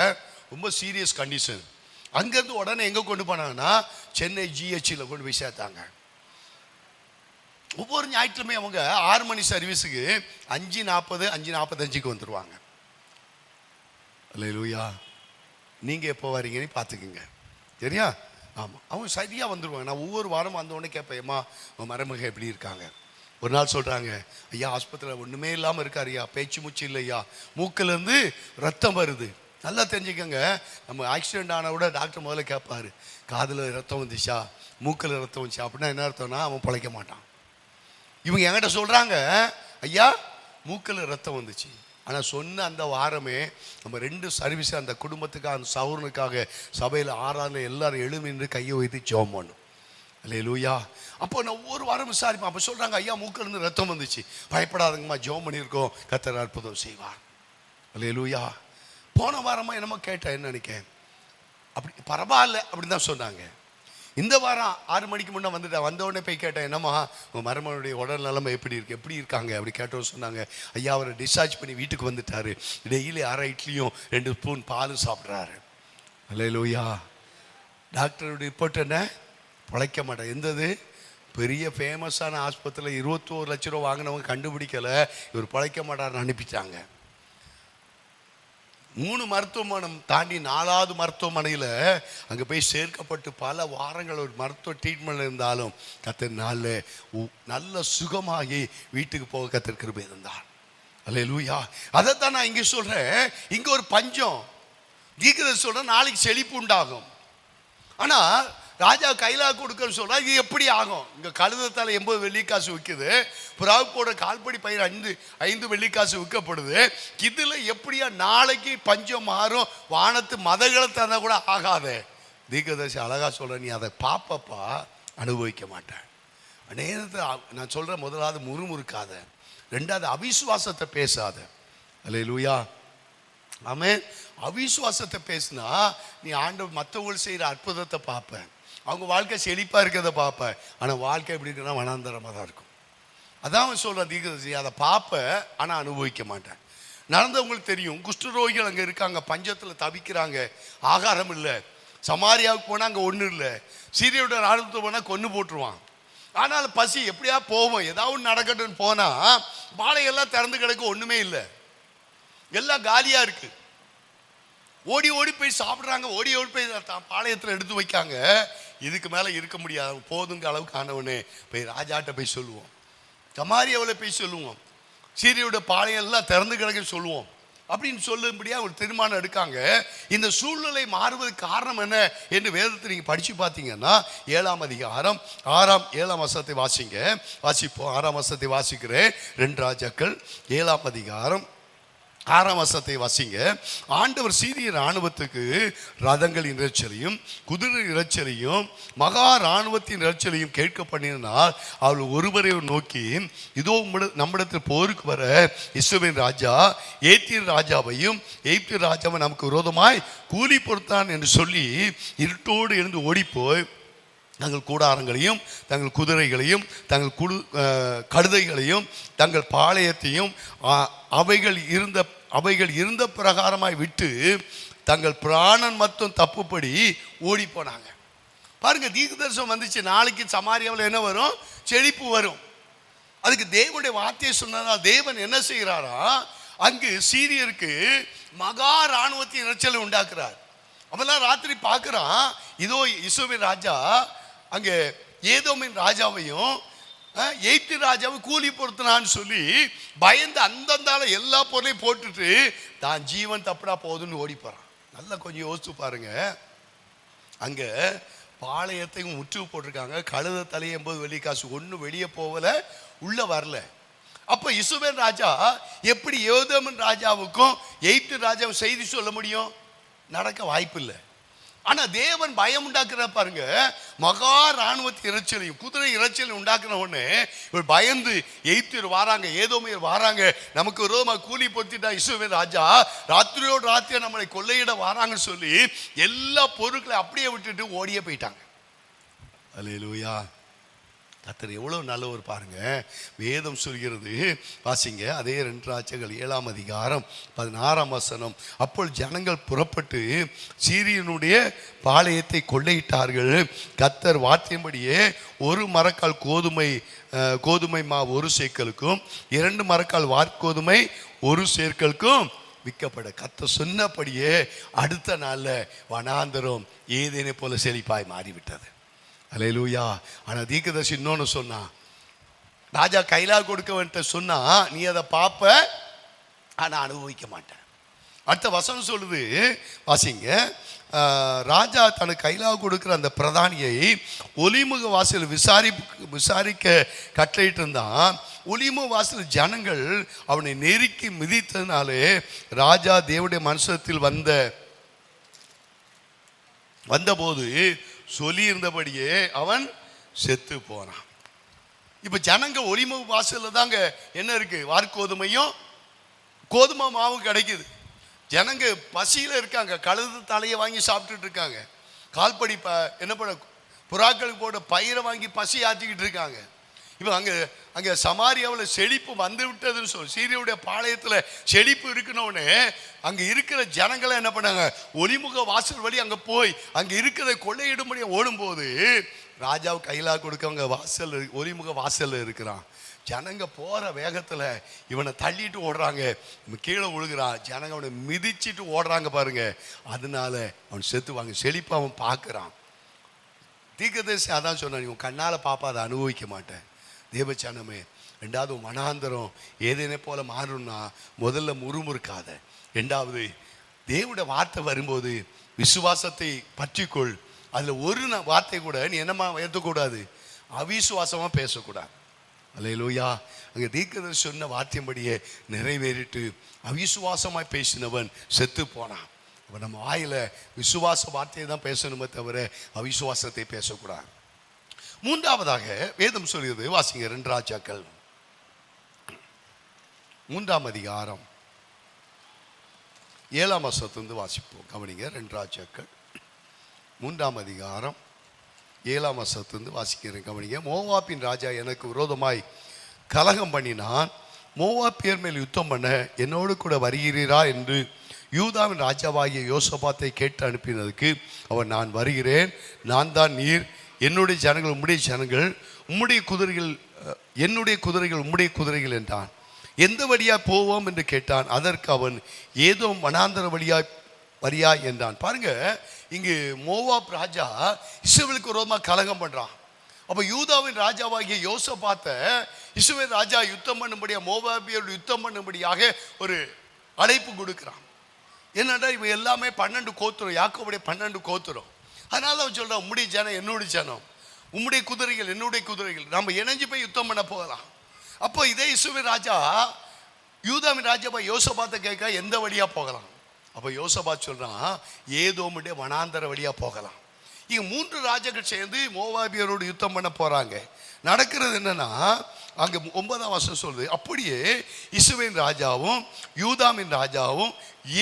ரொம்ப சீரியஸ் கண்டிஷன். அங்கேருந்து உடனே எங்கே கொண்டு போனாங்கன்னா சென்னை ஜிஹெச்சில் கொண்டு போய் சேர்த்தாங்க. ஒவ்வொரு ஞாயிற்றுமே அவங்க 6 மணி சர்வீஸுக்கு 5:40 5:45 வந்துடுவாங்க. அல்லேலூயா. நீங்கள் எப்போ வரீங்கன்னு பார்த்துக்குங்க, சரியா? ஆமாம், அவங்க சரியாக வந்துடுவாங்க. நான் ஒவ்வொரு வாரமும் வந்தோடனே கேட்பேன், ஏம்மா உன் மருமக எப்படி இருக்காங்க? ஒரு நாள் சொல்கிறாங்க, ஐயா ஆஸ்பத்திரியில் ஒன்றுமே இல்லாமல் இருக்கார் ஐயா, பேச்சு மூச்சு இல்லையா, மூக்கிலேருந்து ரத்தம் வருது. நல்லா தெரிஞ்சுக்கோங்க, நம்ம ஆக்சிடென்ட் ஆன விட டாக்டர் முதல்ல கேட்பாரு, காதில் ரத்தம் வந்துச்சா மூக்கில் ரத்தம் வந்துச்சா அப்படின்னா என்ன அர்த்தம்னா அவன் பிழைக்க மாட்டான். இவங்க என்கிட்ட சொல்கிறாங்க, ஐயா மூக்கில் ரத்தம் வந்துச்சு, ஆனால் சொன்ன அந்த வாரமே நம்ம 2 சர்வீஸ் அந்த குடும்பத்துக்காக, அந்த சௌரனுக்காக சபையில் ஆறாவது எல்லாரும் எழுமின்று கையை வைத்து ஜெபம் பண்ணும். அல்லேலூயா. அப்போ நான் ஒரு வாரம் விசாரிப்பேன். அப்போ சொல்கிறாங்க, ஐயா மூக்கிலிருந்து ரத்தம் வந்துச்சு, பயப்படாதங்கம்மா, ஜெபம் பண்ணியிருக்கோம், கர்த்தர் அற்புதம் செய்வார். அல்லேலூயா. போன வாரமாக என்னமோ கேட்டேன், என்ன நினைக்கேன், அப்படி பரவாயில்ல அப்படின்னு தான் சொன்னாங்க. இந்த வாரம் 6 மணிக்கு முன்னே வந்துட்டேன். வந்தவுடனே போய் கேட்டேன், என்னம்மா உங்கள் மருமனுடைய உடல் நிலைமை எப்படி இருக்காங்க அப்படி கேட்டோன்னு சொன்னாங்க, ஐயா அவரை டிஸ்சார்ஜ் பண்ணி வீட்டுக்கு வந்துட்டாரு, டெய்லி 1/2 இட்லியும் 2 ஸ்பூன் பாலும் சாப்பிட்றாரு. அல்லேலூயா. டாக்டருடைய ரிப்போர்ட் என்ன, பிழைக்க மாட்டேன். எந்தது பெரிய ஃபேமஸான ஆஸ்பத்திரியில் 21 லட்ச ரூபா வாங்கினவங்க கண்டுபிடிக்கலை, இவர் பிழைக்க மாட்டார்னு அனுப்பிட்டாங்க. 3 மருத்துவமனை தாண்டி 4வது மருத்துவமனையில் அங்கே போய் சேர்க்கப்பட்டு பல வாரங்கள் ஒரு மருத்துவ ட்ரீட்மெண்ட் இருந்தாலும் கர்த்தர் நல்ல சுகமாகி வீட்டுக்கு போக கர்த்தர் கிருபை இருந்தார். அல்லேலூயா. அதைத்தான் நான் இங்கே சொல்கிறேன். இங்கே ஒரு பஞ்சம் தீர்க்கதரிசி சொல்கிறேன், நாளைக்கு செழிப்பு உண்டாகும். ஆனால் ராஜா கையிலாக கொடுக்கன்னு சொல்கிறா, இது எப்படி ஆகும்? இங்கே கழுதத்தால் 80 வெள்ளிக்காசு விற்குது, புறாவுக்கோட கால்படி பயிர் 5 வெள்ளிக்காசு விற்கப்படுது. இதில் எப்படியா நாளைக்கு பஞ்சம் மாறும்? வானத்து மதங்களை தந்தால் கூட ஆகாதே. தீர்க்கதரிசி அழகா சொல்ற, நீ அதை பாப்பப்பா, அனுபவிக்க மாட்டேன். நேரத்தில் நான் சொல்கிறேன், முதலாவது முறுமுறுக்காத, 2வது அவிசுவாசத்தை பேசாத. அல்லேலூயா. ஆமென். அவிசுவாசத்தை பேசினா நீ ஆண்டவர் மற்றவர்கள் செய்கிற அற்புதத்தை பார்ப்பேன், அவங்க வாழ்க்கை செழிப்பாக இருக்கிறத பார்ப்பேன். ஆனால் வாழ்க்கை எப்படி இருக்குன்னா வனாந்தரமாக தான் இருக்கும். அதான் அவன் சொல்கிறான் தீர்க்கதரிசி, அதை பார்ப்பேன் ஆனால் அனுபவிக்க மாட்டேன். நடந்தவங்களுக்கு தெரியும், குஷ்டரோகிகள் அங்கே இருக்காங்க, பஞ்சத்தில் தவிக்கிறாங்க, ஆகாரம் இல்லை. சமாரியாவுக்கு போனால் அங்கே ஒன்றும் இல்லை, சீரியோட ராணுவத்தை போனால் கொன்று போட்டுருவான். ஆனால் பசி எப்படியா போவோம், ஏதாவது நடக்கட்டும்னு போனால் பாலையெல்லாம் திறந்து கிடக்கு, ஒன்றுமே இல்லை, எல்லாம் காலியாக இருக்குது. ஓடி ஓடி போய் சாப்பிட்றாங்க, ஓடி போய் பாளையத்தில் எடுத்து வைக்காங்க. இதுக்கு மேலே இருக்க முடியாது, போதுங்க அளவுக்கு ஆனவனே போய் ராஜாட்ட போய் சொல்லுவோம், சமாரியாவில் போய் சொல்லுவோம், சீரியோட பாளையம் எல்லாம் திறந்து கிடக்குன்னு சொல்லுவோம் அப்படின்னு சொல்லும்படியாக ஒரு தீர்மானம் எடுக்காங்க. இந்த சூழ்நிலை மாறுவதற்கு காரணம் என்ன என்று வேதத்தை நீங்கள் படித்து பார்த்தீங்கன்னா 7ஆம் அதிகாரம் 6ஆம் 7ஆம் வசனத்தை வாசிப்போம். 6ஆம் வசனத்தை வாசிக்கிறேன். 2 ராஜாக்கள் 7ஆம் அதிகாரம் 6ஆம் வசனத்தை வாசிங்க. ஆண்டவர் சீரிய இராணுவத்துக்கு ரதங்களின் இரைச்சலையும் குதிரை இரைச்சலையும் மகா இராணுவத்தின் இரைச்சலையும் கேட்க பண்ணினால் அவள் ஒருவரை நோக்கி, இதோ நம்மிடத்தில் போருக்கு வர இஸ்ரவேலின் ராஜா ஏத்தியர் ராஜாவையும் எகிப்தியர் ராஜாவை நமக்கு விரோதமாய் கூலி பொறுத்தான் என்று சொல்லி இருட்டோடு எழுந்து ஓடிப்போய் தங்கள் கூடாரங்களையும் தங்கள் குதிரைகளையும் தங்கள் கழுதைகளையும் தங்கள் பாளையத்தையும் அவைகள் இருந்த பிரகாரமாய் விட்டு தங்கள் பிராணன் மட்டும் தப்புப்படி ஓடி போனாங்க. பாருங்க, தீர்க்கதரிசனம் வந்துச்சு, நாளைக்கு சமாரியாவில் என்ன வரும்? செழிப்பு வரும். அதுக்கு தேவனுடைய வார்த்தையை சொன்னதால் தேவன் என்ன செய்கிறாரா, அங்கு சீரியருக்கு மகா இராணுவத்தின் இரைச்சலை உண்டாக்குறார். அவெல்லாம் ராத்திரி பார்க்குறான், இதோ இஸ்ரவேல் ராஜா அங்கே ஏதோமின் ராஜாவையும் எகிப்து ராஜாவை கூலி பொறுத்தினான்னு சொல்லி பயந்து அந்தந்தால எல்லா பொருளையும் போட்டுட்டு தான் ஜீவன் தப்புடா போகுதுன்னு ஓடி போகிறான். நல்லா கொஞ்சம் யோசிச்சு பாருங்க. அங்கே பாளையத்தையும் முற்று போட்டிருக்காங்க, கழுத தலை 80 வெள்ளிக்காசு, ஒன்றும் வெளியே போகல, உள்ள வரல. அப்போ இஸ்ரவேல் ராஜா எப்படி ஏதோமின் ராஜாவுக்கும் எகிப்து ராஜாவும் செய்தி சொல்ல முடியும்? நடக்க வாய்ப்பு இல்லை. ஆனா தேவன் பயம் உண்டாக்குற பாருங்க, மகா இராணுவத்தின் இரைச்சலையும் குதிரை இரைச்சலையும் உண்டாக்குன உடனே இவர் பயந்து எகிப்தியர் வாராங்க, ஏதோமியர் வாராங்க, நமக்கு விரோதமாக கூலி பொறுத்திட்டா இஸ்ரவேல் ராஜா ராத்திரியோடு ராத்திரியா நம்மளை கொள்ளையிட வாராங்கன்னு சொல்லி எல்லா பொருட்களை அப்படியே விட்டுட்டு ஓடியே போயிட்டாங்க. அல்லேலூயா. கர்த்தர் எவ்வளவு நல்லவர் பாருங்க. வேதம் சொல்கிறது, வாசிங்க, அதே 2 ராஜாக்கள் 7ஆம் அதிகாரம் 16ஆம் வசனம். அப்போது ஜனங்கள் புறப்பட்டு சீரியனுடைய பாளையத்தை கொள்ளையிட்டார்கள். கர்த்தர் வார்த்தையின்படியே 1 மரக்கால் கோதுமை மாவு 1 சேக்கலுக்கும் 2 மரக்கால் வார்கோதுமை 1 சேக்கலுக்கும் விற்கப்பட. கர்த்தர் சொன்னபடியே அடுத்த நாளில் வனாந்தரம் ஏதேனை போல செழிப்பாய் மாறிவிட்டது. அல்லேலூயா. ஆனால் தீர்க்கதரிசி இன்னொன்று சொன்னா, ராஜா கையிலாக கொடுக்க வேண்டிய சொன்னா, நீ அதை பார்ப்ப ஆனால் அனுபவிக்க மாட்டேன். அடுத்த வசனம் சொல்லுது, வாசிங்க. ராஜா தனக்கு கையிலாக கொடுக்குற அந்த பிரதானியை ஒலிமுக வாசல் விசாரிக்க கட்டளையிட்டு இருந்தான். ஒலிம வாசல் ஜனங்கள் அவனை நெருக்கி மிதித்ததுனாலே ராஜா தேவனுடைய மனுஷத்தில் வந்தபோது சொல்லி இருந்தபடியே அவன் செத்து போனான். இப்ப ஜனங்க ஒலிம வாசல்ல தாங்க என்ன இருக்கு, வார்கோதுமையும் கோதுமை மாவும் கிடைக்குது. ஜனங்க பசியில இருக்காங்க, கழுது தலையை வாங்கி சாப்பிட்டுட்டு இருக்காங்க, கால்படி என்ன பண்ண புறாக்களுக்கு போட பயிரை வாங்கி பசி ஆற்றிக்கிட்டு இருக்காங்க. இப்போ அங்கே சமாரியாவில் செழிப்பு வந்து விட்டதுன்னு சொல்லி சீரியாவுடைய பாளையத்தில் செழிப்பு இருக்கணும்னு அங்கே இருக்கிற ஜனங்களை என்ன பண்ணாங்க, ஒலிமுக வாசல் வழி அங்கே போய் அங்கே இருக்கிற கொள்ளையிடும்படி ஓடும்போது ராஜாவு கையிலா கொடுக்கவங்க வாசல் ஒலிமுக வாசலில் இருக்கிறான். ஜனங்க போகிற வேகத்தில் இவனை தள்ளிட்டு ஓடுறாங்க, கீழே விழுகிறான். ஜனங்க அவனை மிதிச்சிட்டு ஓடுறாங்க பாருங்க. அதனால அவன் செத்துவாங்க. செழிப்பு அவன் பார்க்குறான். தீர்க்கதரிசி அதான் சொன்னான், இவன் கண்ணால் பாப்பா அதை அனுபவிக்க மாட்டேன். தேவச்சனமே, ரெண்டாவது மனாந்தரம் ஏதேனே போல மாறணும்னா முதல்ல முறுமுறுக்காத. ரெண்டாவது தேவனுடைய வார்த்தை வரும்போது விசுவாசத்தை பற்றிக்கொள். அதில் ஒரு வார்த்தை கூட நீ என்னமா ஏற்றக்கூடாது, அவிசுவாசமாக பேசக்கூடாது. அல்லேலூயா. அங்கே தீர்க்கதரிசி சொன்ன வார்த்தையின்படியே நிறைவேறிட்டு அவிசுவாசமாய் பேசினவன் செத்து போனான். அப்போ நம்ம வாயில் விசுவாச வார்த்தையை தான் பேசணுமே தவிர அவிசுவாசத்தை பேசக்கூடாது. மூன்றாவதாக வேதம் சொல்கிறது, வாசிங்க 2 ராஜாக்கள் 3ஆம் அதிகாரம் 7ஆம் வசனத்திலிருந்து வாசிப்போம். கவனிங்க, 2 ராஜாக்கள் 3ஆம் அதிகாரம் 7ஆம் வசனத்திலிருந்து வாசிக்கிறேன். கவனிங்க. மோவாபின் ராஜா எனக்கு விரோதமாய் கலகம் பண்ணினான். மோவாபியர் மேல் யுத்தம் பண்ண என்னோடு கூட வருகிறீரா என்று யூதாவின் ராஜாவாகிய யோசபாத்தை கேட்டு அனுப்பினதுக்கு அவன், நான் வருகிறேன், நான் தான் நீர், என்னுடைய ஜனங்கள் உம்முடைய ஜனங்கள், உம்முடைய குதிரைகள் என்னுடைய குதிரைகள் உம்முடைய குதிரைகள் என்றான். எந்த வழியா போவோம் என்று கேட்டான். அதற்கு அவன், ஏதோ வனாந்தர வழியா என்றான். பாருங்க, இங்கு மோவாப் ராஜா இஸ்ரவேலுக்கு விரோதமாக கலகம் பண்றான். அப்ப யூதாவின் ராஜாவாகிய யோசபாத்தை இஸ்ரவேல் ராஜா யுத்தம் பண்ணும்படியா, மோவாபியரோடு யுத்தம் பண்ணும்படியாக ஒரு அழைப்பு கொடுக்கிறான். என்னடா இவன் எல்லாமே 12 கோத்திரம், யாக்கோபுடைய 12 கோத்திரம். அதனால அவன் சொல்றான், உம்முடைய ஜனம் என்னுடைய ஜனம், உம்முடைய குதிரைகள் என்னுடைய குதிரைகள், நம்ம இணைஞ்சு போய் யுத்தம் பண்ண போகலாம். அப்போ இதே இஸ்ரவேல் ராஜா யூதாவின் ராஜா யோசபாத்தை கேட்க எந்த வழியா போகலாம். அப்போ யோசபாத் சொல்றான், ஏதோமுடைய வனாந்தர வழியா போகலாம். இங்க 3 ராஜாக்கள் சேர்ந்து மோவாபியரோடு யுத்தம் பண்ண போறாங்க. நடக்கிறது என்னன்னா, அங்க 9ஆம் வசனம் சொல்லுது, அப்படியே இஸ்ரவேல் ராஜாவும் யூதாவின் ராஜாவும்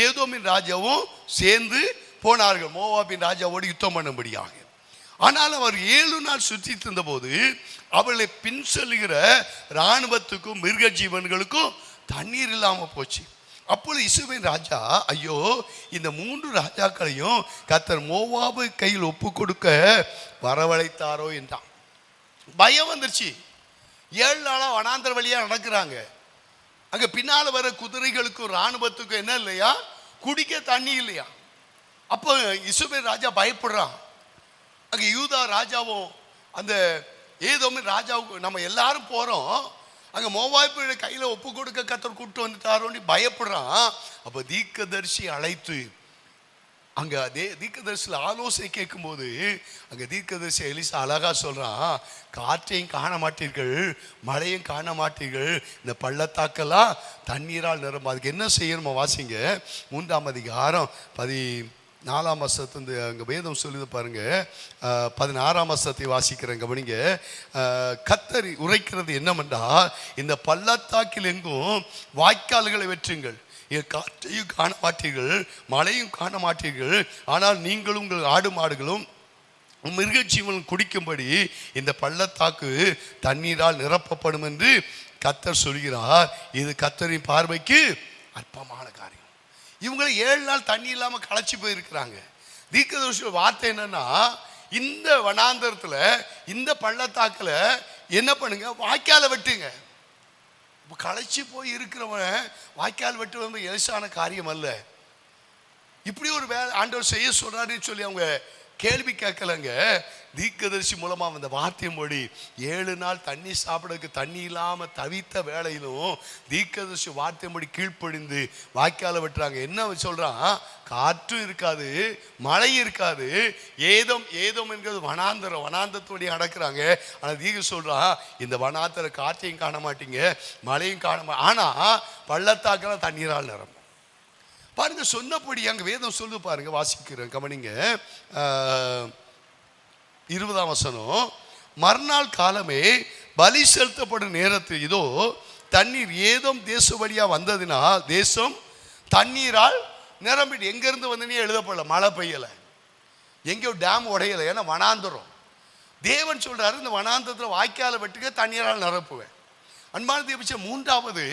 ஏதோமின் ராஜாவும் சேர்ந்து போனார்கள் மோவாபின் ராஜாவோடு யுத்தம் பண்ணும்படியாக. ஆனால் அவர் 7 நாள் சுற்றி இருந்த போது அவளை பின் செல்லுகிற இராணுவத்துக்கும் மிருக ஜீவன்களுக்கும் தண்ணீர் இல்லாமல் போச்சு. அப்பொழுது இஸ்ரவேல் ராஜா, ஐயோ, இந்த 3 ராஜாக்களையும் கர்த்தர் மோவாபு கையில் ஒப்பு கொடுக்க வரவழைத்தாரோ என்றான். பயம் வந்துருச்சு. 7 நாளா வனாந்தர வழியா நடக்கிறாங்க. அங்க பின்னால வர குதிரைகளுக்கும் இராணுவத்துக்கும் என்ன இல்லையா, குடிக்க தண்ணி இல்லையா. அப்போ இஸ்ரவேல் ராஜா பயப்படுறான். அங்க யூதா ராஜாவும் அந்த ஏதோமின் ராஜாவுக்கும், நம்ம எல்லாரும் போறோம், அங்க மோவாபியோட கையில ஒப்பு கொடுக்க கர்த்தர் கூப்பிட்டு வந்துட்டாரோன்னு பயப்படுறான். அப்ப தீர்க்கதரிசி அழைத்து அங்க தீர்க்கதரிசியில் ஆலோசனை கேட்கும்போது அங்க தீர்க்கதரிசி எலிசா அழகா சொல்றான், காற்றையும் காண மாட்டீர்கள், மழையும் காண மாட்டீர்கள், இந்த பள்ளத்தாக்கெல்லாம் தண்ணீரால் நிரம்ப. அதுக்கு என்ன செய்யணுமா, வாசிங்க 3ஆம் அதிகாரம் 14ஆம் வசனத்து அங்கே வேதம் சொல்லுது பாருங்க. 16ஆம் வசனத்தை வாசிக்கிறேன், கவனிங்க. கர்த்தர் உரைக்கிறது என்னவென்றால், இந்த பள்ளத்தாக்கில் எங்கும் வாய்க்கால்களை வெற்றுங்கள், காற்றையும் காண மாட்டீர்கள், மழையும் காண மாட்டீர்கள், ஆனால் நீங்களும் உங்கள் ஆடு மாடுகளும் மிருகஜீவனும் குடிக்கும்படி இந்த பள்ளத்தாக்கு தண்ணீரால் நிரப்பப்படும் என்று கர்த்தர் சொல்கிறார். இது கர்த்தரின் பார்வைக்கு அற்பமான காரியம். இவங்களை 7 நாள் தண்ணி இல்லாமல் களைச்சி போயிருக்கிறாங்க. தீர்க்கதரிசியோட வார்த்தை என்னன்னா, இந்த வனாந்தரத்துல இந்த பள்ளத்தாக்குல என்ன பண்ணுங்க, வாய்க்கால வெட்டுங்க. களைச்சி போய் இருக்கிறவன் வாய்க்கால் வெட்டுவது லேசான காரியம் அல்ல. இப்படி ஒரு வேலை ஆண்டவர் செய்ய சொல்றாருன்னு சொல்லி அவங்க கேள்வி கேட்கலங்க. தீர்க்கதரிசி மூலமா அந்த வார்த்தையும் மொழி 7 நாள் தண்ணி சாப்பிடறதுக்கு தண்ணி இல்லாம தவித்த வேளையிலும் தீர்க்கதரிசி வார்த்தை மொழி கீழ்ப்படிந்து வாய்க்கால வெட்டுறாங்க. என்ன சொல்றான்? காற்றும் இருக்காது, மழை இருக்காது, ஏதம் ஏதம் என்கிறது வனாந்தரம், வனாந்தரத்தோடைய அடக்குறாங்க. ஆனா தீர்க்க சொல்றான், இந்த வனாந்தர காற்றையும் காண மாட்டீங்க, மழையும் காண ஆனா பள்ளத்தாக்கெல்லாம் தண்ணீரால் நிரம்பும். பாருங்க, சொன்னபடி அங்க வேதம் சொல்லு பாருங்க, வாசிக்கிறேன் கவனிங்க. 20ஆம் வசனம், மறுநாள் காலமே பலி செலுத்தப்படும் நேரத்தில் இதோ தண்ணீர் ஏதோம் தேசம் வழியா வந்ததினால் தேசம் தண்ணீரால் நிரம்பிட்டு. எங்க இருந்து வந்தனே எழுதப்படல, மழை பெய்யல, எங்கேயோ டேம் உடையல, ஏன்னா வனாந்தரம். தேவன் சொல்றாரு, இந்த வனாந்தரத்தில் வாய்க்கால வெட்டுக்க தண்ணீரால் நிரப்புவேன். அன்பான தேவச்ச, மூன்றாவது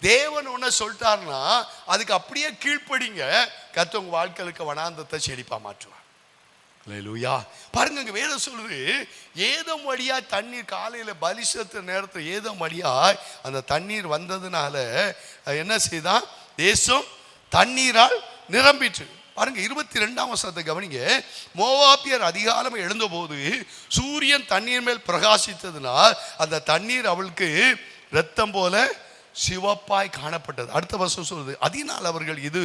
தேவன் ஒன்ன சொல்லிட்டாருன்னா அதுக்கு அப்படியே கீழ்ப்படிங்க, கர்த்தர் உங்க வாழ்க்கைக்கு வனாந்தரத்தை செழிப்பா மாற்றுவார். அல்லேலூயா. பாருங்க, இங்க வேதம் சொல்லுது, ஏதோம் வழியா தண்ணீர் காலையில பலி செலுத்துற நேரத்தில் ஏதோம் வழியா அந்த தண்ணீர் வந்ததுனால என்ன செய்தான்? தேசம் தண்ணீரால் நிரம்பிற்று. பாருங்க, 22ஆம் வசனத்தை கவனிங்க. மோவாபியர் அதிகாலமே எழுந்தபோது சூரியன் தண்ணீர் மேல் பிரகாசித்ததுனால் அந்த தண்ணீர் அவளுக்கு இரத்தம் போல சிவப்பாய் காணப்பட்டது. அடுத்த வருஷம் சொல்லுது, அதனால் அவர்கள் இது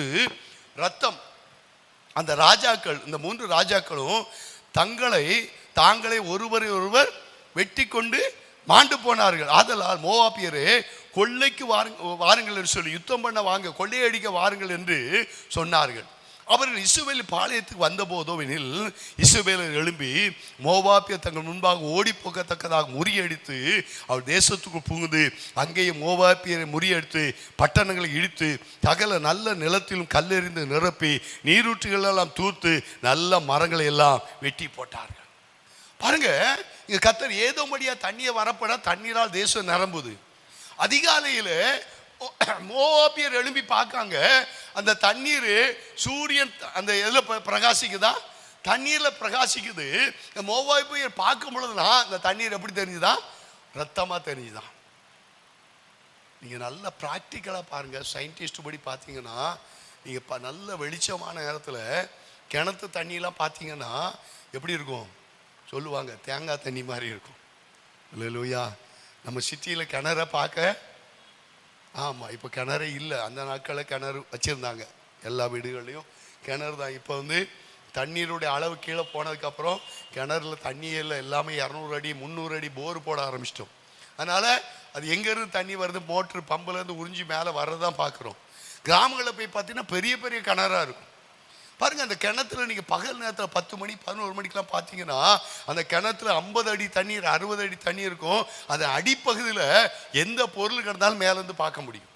இரத்தம். அந்த ராஜாக்கள், இந்த 3 ராஜாக்களும் தாங்களே ஒருவரை ஒருவர் வெட்டி கொண்டு மாண்டு போனார்கள். ஆதலால் மோவாபியரே கொள்ளைக்கு வாருங்கள் என்று சொல்லி, யுத்தம் பண்ண வாங்க, கொள்ளையடிக்க வாருங்கள் என்று சொன்னார்கள். அவர்கள் இஸ்ரவேல் பாளையத்துக்கு வந்த போதோவெனில் இஸ்ரவேலர் எழும்பி மோவாபியர் தங்கள் முன்பாக ஓடி போகத்தக்கதாக முறியடித்து அவர் தேசத்துக்குள் புகுந்து அங்கேயே மோவாபியரை முறியடித்து பட்டணங்களை இடித்து சகல நல்ல நிலத்திலும் கல்லெறிந்து நிரப்பி நீரூற்றுகள் எல்லாம் தூர்த்து நல்ல மரங்களை எல்லாம் வெட்டி போட்டார்கள். பாருங்க, இங்க கர்த்தர் ஏதோம்படியா தண்ணியை வரப்பட தண்ணீரால் தேசம் நிரம்புது. அதிகாலையில் மோவாபியர் எழும்பி பார்க்காங்க, அந்த தண்ணீர் சூரியன் அந்த இதில் பிரகாசிக்குதா, தண்ணீரில் பிரகாசிக்குது. மோவாபியர் பார்க்கும் பொழுதுதான் அந்த தண்ணீர் எப்படி தெரிஞ்சுதான்? ரத்தமாக தெரிஞ்சுதான். நீங்கள் நல்ல ப்ராக்டிக்கலாக பாருங்கள், சயின்டிஸ்ட் படி பார்த்தீங்கன்னா, நீங்கள் நல்ல வெளிச்சமான நேரத்தில் கிணத்து தண்ணியெலாம் பார்த்தீங்கன்னா எப்படி இருக்கும் சொல்லுவாங்க? தேங்காய் தண்ணி மாதிரி இருக்கும். இல்லையா? நம்ம சிட்டியில் கிணற பார்க்க, ஆமாம், இப்போ கிணறே இல்லை. அந்த நாட்களில் கிணறு வச்சுருந்தாங்க, எல்லா வீடுகள்லையும் கிணறு தான். இப்போ தண்ணீருடைய அளவு கீழே போனதுக்கப்புறம் கிணறுல தண்ணியே இல்லை, எல்லாமே 200 அடி 300 அடி போர் போட ஆரம்பிச்சிட்டோம். அதனால் அது எங்கேருந்து தண்ணி வருது, மோட்ரு பம்புலேருந்து உறிஞ்சி மேலே வர்றதான் பார்க்குறோம். கிராமங்களில் போய் பார்த்தீங்கன்னா பெரிய பெரிய கிணறாக இருக்கும். பாருங்கள், அந்த கிணத்துல நீங்கள் பகல் நேரத்தில் 10 மணி 11 மணிக்கெலாம் பார்த்தீங்கன்னா அந்த கிணத்துல 50 அடி தண்ணீர் 60 அடி தண்ணி இருக்கும். அந்த அடிப்பகுதியில் எந்த பொருள் கிடந்தாலும் மேலேருந்து பார்க்க முடியும்.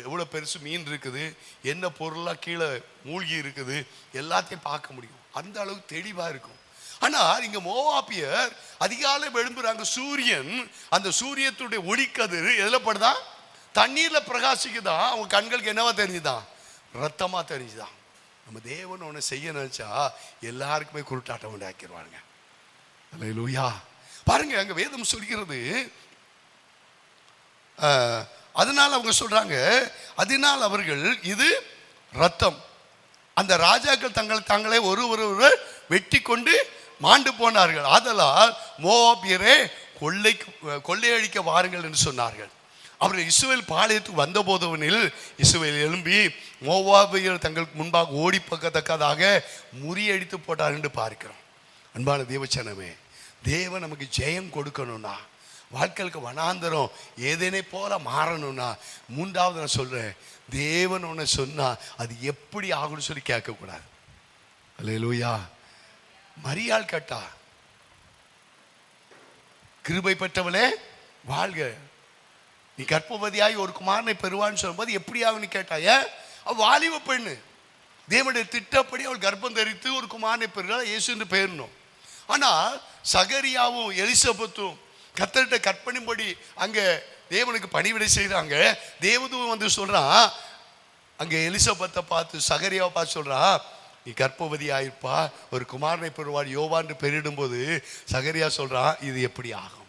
எவ்வளோ பெருசு மீன் இருக்குது, என்ன பொருளாக கீழே மூழ்கி இருக்குது, எல்லாத்தையும் பார்க்க முடியும். அந்த அளவுக்கு தெளிவாக இருக்கும். ஆனால் இங்கே மோவாபியர் அதிகாலை எழும்புறாங்க. சூரியன், அந்த சூரியத்துடைய ஒளிக்கதிர் எதில் படுதான்? தண்ணீரில் பிரகாசிக்குதான். அவங்க கண்களுக்கு என்னவா தெரிஞ்சுதான்? ரத்தமாக தெரிஞ்சுதான். நம்ம தேவன் ஒன்று செய்ய நினைச்சா எல்லாருக்குமே குருட்டாட்டம் உண்டாக்கிடுவாங்க. அல்லேலூயா. பாருங்க, அங்க வேதம் சொல்கிறது, அதனால் அவங்க சொல்றாங்க, அதனால் அவர்கள் இது ரத்தம். அந்த ராஜாக்கள் தாங்களே ஒருவர் வெட்டி கொண்டு மாண்டு போனார்கள். ஆதலால் மோவாபியரே கொள்ளையடிக்க வாருங்கள் என்று சொன்னார்கள். அவர்கள் இஸ்ரவேல் பாளையத்துக்கு வந்த போதவனில் இஸ்ரவேல் எழும்பி மோவாபியர் தங்களுக்கு முன்பாக ஓடி பக்கத்தக்கதாக முறியடித்து போட்டார் என்று பார்க்கிறோம். அன்பான தேவச்சனமே, தேவன் நமக்கு ஜெயம் கொடுக்கணும்னா, வாழ்க்கைக்கு வனாந்தரம் ஏதேனை போல மாறணும்னா, மூன்றாவது நான் சொல்றேன், தேவன் ஒன்று சொன்னா அது எப்படி ஆகும்னு சொல்லி கேட்கக்கூடாது. அல்லேலூயா. மரியாள் கேட்டா, கிருபை பெற்றவளே வாழ்க, நீ கர்ப்பவதியாய் ஒரு குமாரனை பெறுவான்னு சொல்லும்போது எப்படி ஆகுன்னு கேட்டாய. அவள் வாலிப பெண்ணு, தேவனுடைய திட்டப்படி அவள் கர்ப்பம் தரித்து ஒரு குமாரனை பெறுகிறாள், இயேசு என்று பெயரணும். ஆனால் சகரியாவும் எலிசபெத்தும் கர்த்தர்கிட்ட கற்பனைப்படி அங்கே தேவனுக்கு பணிவிடை செய்கிறாங்க. தேவதூதன் வந்து சொல்கிறான், அங்கே எலிசபெத்தை பார்த்து சகரியாவை பார்த்து சொல்கிறான், நீ கர்ப்பவதி ஆயிருப்பா, ஒரு குமாரனை பெறுவாள் யோவான்னு பெயரிடும்போது சகரியா சொல்கிறான், இது எப்படி ஆகும்?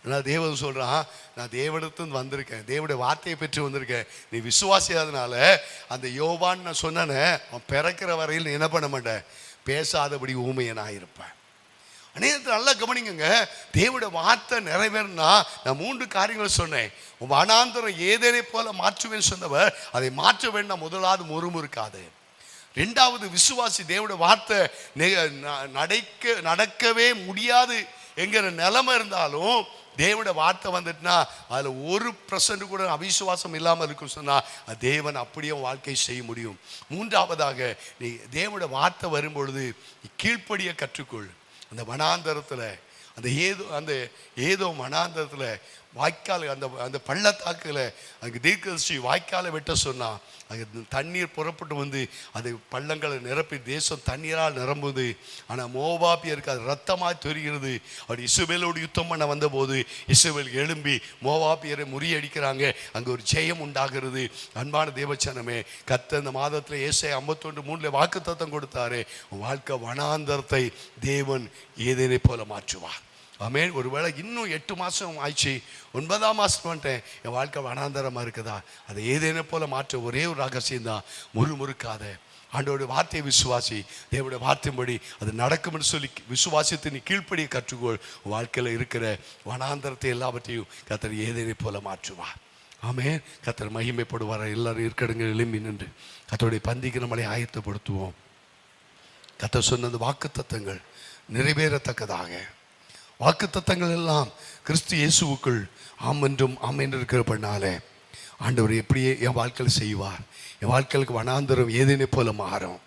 நான் தேவன் சொல்கிறான், நான் தேவனிடத்துலேருந்து வந்திருக்கேன், தேவனுடைய வார்த்தையை பெற்று வந்திருக்கேன். நீ விசுவாசியாதனால அந்த யோவான்னு நான் சொன்னேன்னு அவன் பிறக்கிற வரையில் நீ என்ன பண்ண மாட்டேன், பேசாதபடி ஊமையனாயிருப்பேன். அநேகத்தில் நல்லா கவனிங்க, தேவனுடைய வார்த்தை நிறைவேறினா நான் 3 காரியங்களை சொன்னேன். வனாந்தரம் ஏதேனை போல மாற்றுவேன்னு சொன்னவர் அதை மாற்ற வேண்டாம். முதலாவது முறுமுறுக்காது. 2வது விசுவாசி தேவனுடைய வார்த்தை நடக்கவே முடியாது என்கிற நிலைமை இருந்தாலும் தேவனுடைய வார்த்தை வந்துட்டுனா அதில் 1% கூட அவிசுவாசம் இல்லாமல் இருக்கும் சொன்னால் தேவன் அப்படியே வாழ்க்கை செய்ய முடியும். 3வதாக நீ தேவனுடைய வார்த்தை வரும்பொழுது கீழ்ப்படிய கற்றுக்கொள். அந்த வனாந்தரத்தில் அந்த ஏதோ வனாந்தரத்தில் வாய்க்கால் அந்த பள்ளத்தாக்கில் அங்கே தீர்க்கதரிசி வாய்க்காலை வெட்ட சொன்னால் அங்கே தண்ணீர் புறப்பட்டு வந்து அது பள்ளங்களை நிரப்பி தேசம் தண்ணீரால் நிரம்புது. ஆனால் மோவாபியருக்கு அது ரத்தமாக தெரிகிறது. அவர் இஸ்ரவேலோடு யுத்தம் பண்ண வந்தபோது இஸ்ரவேல் எழும்பி மோவாபியரை முறியடிக்கிறாங்க. அங்கே ஒரு ஜெயம் உண்டாகிறது. அன்பான தேவச்சனமே, கர்த்தர் இந்த மாதத்தில் ஏசாயா 51:3 வாக்குத்தத்தம் கொடுத்தாரு. வாழ்க்கை வனாந்தரத்தை தேவன் ஏதேனை போல மாற்றுவார். ஆமென். ஒருவேளை இன்னும் 8 மாதம் ஆயிடுச்சு, 9ஆம் மாதம் வந்துட்டேன், என் வாழ்க்கை வனாந்தரமாக இருக்குதா, அதை ஏதேனை போல மாற்ற ஒரே ஒரு ரகசியம்தான், முறுமுறுக்காத. ஆண்டவருடைய வார்த்தையை விசுவாசி. தேவனுடைய வார்த்தையின்படி அது நடக்கும்னு சொல்லி விசுவாசித்து நீ கீழ்ப்படியை கற்றுக்கொள். வாழ்க்கையில் இருக்கிற வனாந்தரத்தை எல்லாவற்றையும் கர்த்தர் ஏதேனை போல மாற்றுவார். ஆமென். கர்த்தர் மகிமைப்படுவார். எல்லாரும் இருக்கடுங்க எழும்பி நின்று கர்த்தருடைய பந்திக்கு நம்மளை ஆயத்தப்படுத்துவோம். கர்த்தர் சொன்ன வாக்குத்தத்தங்கள் நிறைவேறத்தக்கதாக, வாக்குத்தத்தங்கள் எல்லாம் கிறிஸ்து இயேசுவுக்குள் ஆம் என்றும் ஆம் என்று இருக்கிறபடினாலே ஆண்டவர் எப்படியே என் வாழ்க்கையில் செய்வார். என் வாழ்க்கைக்கு வனாந்தரம் ஏதேனை போல மாறும்.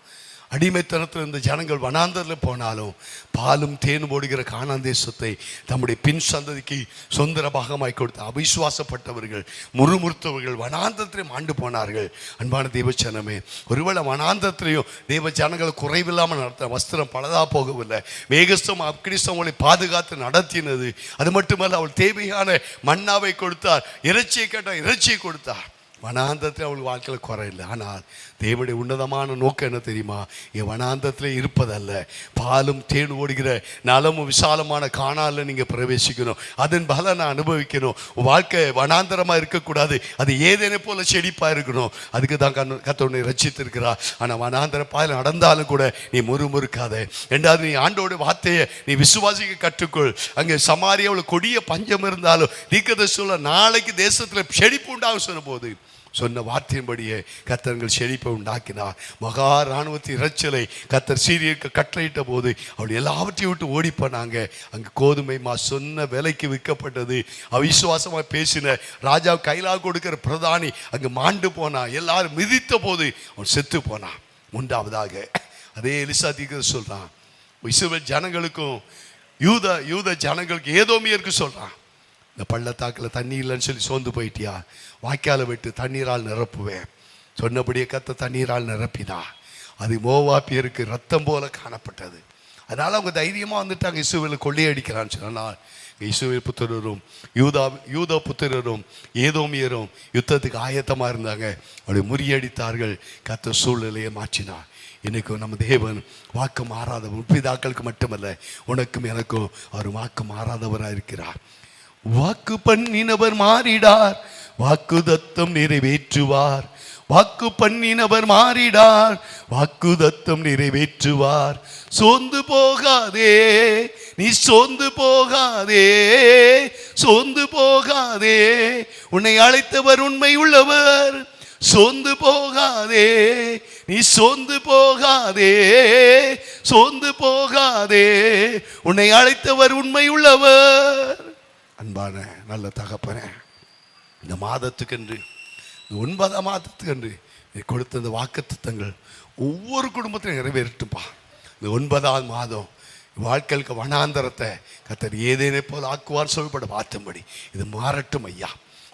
அடிமைத்தனத்தில் இருந்த ஜனங்கள் வனாந்தரில் போனாலும் பாலும் தேனும் ஓடுகிற கானான் தேசத்தை தம்முடைய பின் சந்ததிக்கு சொந்தர பாகமாய் கொடுத்த அவிசுவாசப்பட்டவர்கள், முறுமுறுத்தவர்கள் வனாந்தரத்திலையும் ஆண்டு போனார்கள். அன்பான தேவச்சனமே, ஒருவேளை வனாந்தரத்திலையும் தேவ ஜனங்களை குறைவில்லாமல் நடத்த வஸ்திரம் பலதா போகவில்லை. மேகஸ்தம் அக்கினிஸ்தம் அவளை பாதுகாத்து நடத்தினது. அது மட்டுமல்ல, அவள் தேவையான மன்னாவை கொடுத்தார், இறைச்சியை கேட்டால் இறைச்சியை கொடுத்தார். வனாந்தரத்தில் அவளுக்கு வாழ்க்கையில் குறையில்லை. ஆனால் தேவனுடைய உன்னதமான நோக்கம் என்ன தெரியுமா? என் வனாந்தரத்தில் இருப்பதல்ல, பாலும் தேன் ஓடுகிற நலமும் விசாலமான காணால நீங்கள் பிரவேசிக்கணும், அதன் பலனை அனுபவிக்கணும். வாழ்க்கை வனாந்தரமாக இருக்கக்கூடாது, அது ஏதேனை போல செழிப்பாக இருக்கணும். அதுக்கு தான் கர்த்தர் ரட்சித்திருக்கிறா. ஆனால் வனாந்தர பாதையில் நடந்தாலும் கூட நீ முறுமுறுக்காத. 2வது, நீ ஆண்டோட வார்த்தையை நீ விசுவாசிக்க கற்றுக்கொள். அங்கே சமாரியாவில் கொடிய பஞ்சம் இருந்தாலும் தீர்க்கதரிசி நாளைக்கு தேசத்தில் செழிப்பு உண்டாகும் சொன்னபோது சொன்ன வார்த்தையின்படியே கர்த்தர்கள் செழிப்பை உண்டாக்கினார். மகா இராணுவத்தின் இறைச்சலை கர்த்தர் சீரியருக்கு கட்டளையிட்ட போது அவள் எல்லாவற்றையும் விட்டு ஓடி போனாங்க. அங்கே கோதுமை மா சொன்ன விலைக்கு விற்கப்பட்டது. அவிசுவாசமாக பேசின ராஜா கைலாக கொடுக்கிற பிரதானி அங்கே மாண்டு போனான். எல்லாரும் மிதித்த போது அவன் செத்து போனான். 3வதாக அதே எலிசா தீர்க்கதரிசி சொல்றான், இஸ்ரவேல் ஜனங்களுக்கும் யூத ஜனங்களுக்கு ஏதோமியருக்கு சொல்றான், இந்த பள்ளத்தாக்கில் தண்ணி இல்லைன்னு சொல்லி சோர்ந்து போயிட்டியா, வாய்க்காலை விட்டு தண்ணீரால் நிரப்புவேன். சொன்னபடியே கர்த்தர் தண்ணீரால் நிரப்பினா. அது மோவாபியருக்கு ரத்தம் போல காணப்பட்டது. அதனால் அவங்க தைரியமாக வந்துட்டாங்க. இஸ்ரவேலை கொள்ளையடிக்கிறான்னு சொன்னால் இஸ்ரவேல் புத்திரரும் யூதா புத்திரரும் ஏதோமியரும் யுத்தத்துக்கு ஆயத்தமாக இருந்தாங்க. அப்படி முறியடித்தார்கள். கர்த்தர் சூழ்நிலையை மாற்றினார். இன்னைக்கும் நம்ம தேவன் வாக்கு மாறாதவர். முற்பிதாக்களுக்கு மட்டுமல்ல, உனக்கும் எனக்கும் அவர் வாக்கு மாறாதவராக இருக்கிறார். வாக்கு பண்ணினவர் மாறிடார், வாக்கு தத்தம் நிறைவேற்றுவார். வாக்கு பண்ணினவர் மாறிடார், வாக்கு தத்தம் நிறைவேற்றுவார். சோர்ந்து போகாதே, நீ சோர்ந்து போகாதே, சோர்ந்து போகாதே, உன்னை அழைத்தவர் உண்மை உள்ளவர். சோர்ந்து போகாதே, நீ சோர்ந்து போகாதே, சோர்ந்து போகாதே, உன்னை அழைத்தவர் உண்மை உள்ளவர். அன்பான நல்ல தகப்பனே, இந்த மாதத்துக்கென்று, இந்த 9ஆம் மாதத்துக்கென்று நீ கொடுத்த இந்த வாக்குத்தத்தங்கள் ஒவ்வொரு குடும்பத்திலும் நிறைவேறட்டும்பா. இந்த 9ஆம் மாதம் வாழ்க்கைக்கு வனாந்தரத்தை கர்த்தர் ஏதேனை போல ஆக்குவார் சொல்லப்பட வார்த்தைப்படி இது மாறட்டும் ஐயா.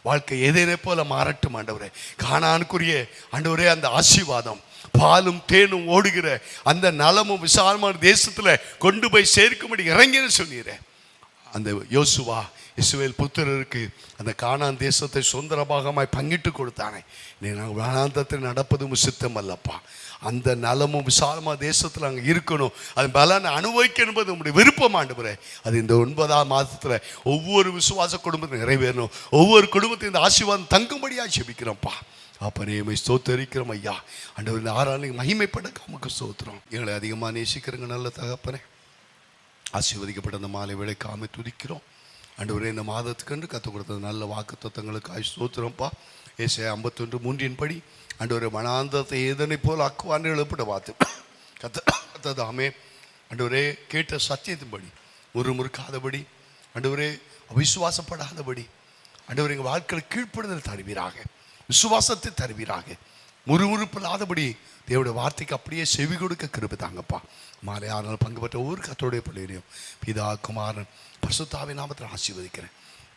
வாழ்க்கை ஏதேனை போல மாறட்டும் ஆண்டவரே. கானானுக்குரிய ஆண்டவரே அந்த ஆசீர்வாதம், பாலும் தேனும் ஓடுகிற அந்த நலமும் விசாலமான தேசத்தில் கொண்டு போய் சேர்க்கும்படி இறங்கின்னு சொன்னீரே. அந்த யோசுவா இஸ்ரவேல் புத்திரருக்கு அந்த கானான் தேசத்தை சொந்தர பாகமாய் பங்கிட்டு கொடுத்தானே. நாங்கள் வனாந்தரத்தில் நடப்பதும் சித்தம் அல்லப்பா. அந்த நலமும் விசாலமாக தேசத்தில் அங்கே இருக்கணும், அது பலனை அனுபவிக்க என்பது உங்களுடைய விருப்பம் ஆண்டவரே. அது இந்த 9ஆம் மாதத்தில் ஒவ்வொரு விசுவாச குடும்பத்தையும் நிறைவேறணும். ஒவ்வொரு குடும்பத்தையும் இந்த ஆசீர்வாதம் தங்கும்படியாக ஜெபிக்கிறோம்ப்பா. அப்பனே ஸ்தோத்தரிக்கிறோம் ஐயா. ஆண்டவர் இந்த ஆறாளையும் மகிமைப்பட உமக்கு ஸ்தோத்திரம். எங்களை அதிகமாக நேசிக்கிறங்க நல்ல தகப்பனே. ஆசீர்வதிக்கப்பட்ட அந்த மாலை விளைக்காம துதிக்கிறோம் ஆண்டவரே. இந்த மாதத்துக்கென்று கற்றுக் கொடுத்தது நல்ல வாக்கு தத்தங்களுக்கு ஸ்தோத்திரம்ப்பா. ஏசாயா 51:3 படி ஆண்டவரே மனாந்தத்தை ஏதனை போல் ஆக்குவான்னு எழுப்பிட பார்த்து கத்ததாமே ஆண்டவரே. கேட்ட சத்தியத்தின்படி முறுமுறுக்காதபடி ஆண்டவரே, அவிசுவாசப்படாதபடி ஆண்டவரே எங்கள் வாழ்க்கையில் கீழ்ப்படுதல் தருவீராக, விசுவாசத்தை தருவீராக, முறுமுறுப்பில்லாதபடி தேவனுடைய வார்த்தைக்கு அப்படியே செவி கொடுக்க கிருபை தாங்கப்பா. மாலை 6 நாள் பங்கு பெற்ற ஒவ்வொரு கர்த்தருடைய பிள்ளைகளையும் பிதா குமாரன் பரிசுத்தாவின் நாமத்தில் ஆசீர்வதிக்கிறேன்.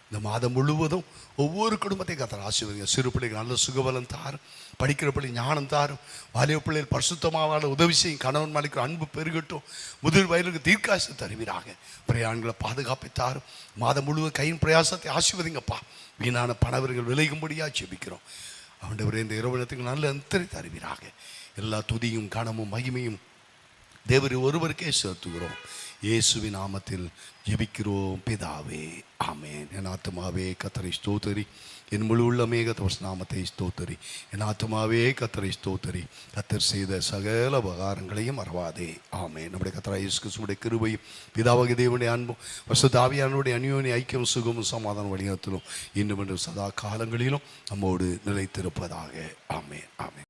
இந்த மாதம் முழுவதும் ஒவ்வொரு குடும்பத்தையும் கர்த்தர் ஆசீர்வதிங்க. சிறு பிள்ளைகள் நல்ல சுகபலம் தாரும், படிக்கிற பிள்ளை ஞானம் தாரும், வாலிப பிள்ளைகள் பரிசுத்தமாக உதவி செய்யும், கணவன் மனைவிக்கு அன்பு பெருகட்டும், முதிர் வயலுக்கு தீர்க்காசத்தை தருவீராக, பிரயாணங்களை பாதுகாப்பை தாரும். மாதம் முழுவதும் கையின் பிரயாசத்தை ஆசீர்வதிங்கப்பா. வீணான பணவர்கள் விளையும்படியாக ஜெபிக்கிறோம் ஆண்டவரே. இந்த இரவு நல்ல அந்தரை தருவீராக. எல்லா துதியும் கனமும் மகிமையும் தேவரை ஒருவருக்கே செலுத்துகிறோம். இயேசுவின் நாமத்தில் ஜெபிக்கிறோம் பிதாவே, ஆமென். என் ஆத்துமாவே கர்த்தரை ஸ்தோத்திரி, என் முழு உள்ளமே கர்த்தர் நாமத்தை ஸ்தோத்திரி. என் ஆத்துமாவே கர்த்தரை ஸ்தோத்திரி, கர்த்தர் செய்த சகல உபகாரங்களையும் மறவாதே, ஆமென். நம்முடைய கர்த்தராகிய இயேசு கிறிஸ்துவின் கிருபையும் பிதாவாகிய தேவனுடைய அன்பும் பரிசுத்த ஆவியானவருடைய அந்யோன்ய ஐக்கியம் சுகமும் சமாதானம் வழிநடத்தலும் இன்னும் சதா காலங்களிலும் நம்மோடு நிலைத்திருப்பதாக, ஆமென், ஆமென்.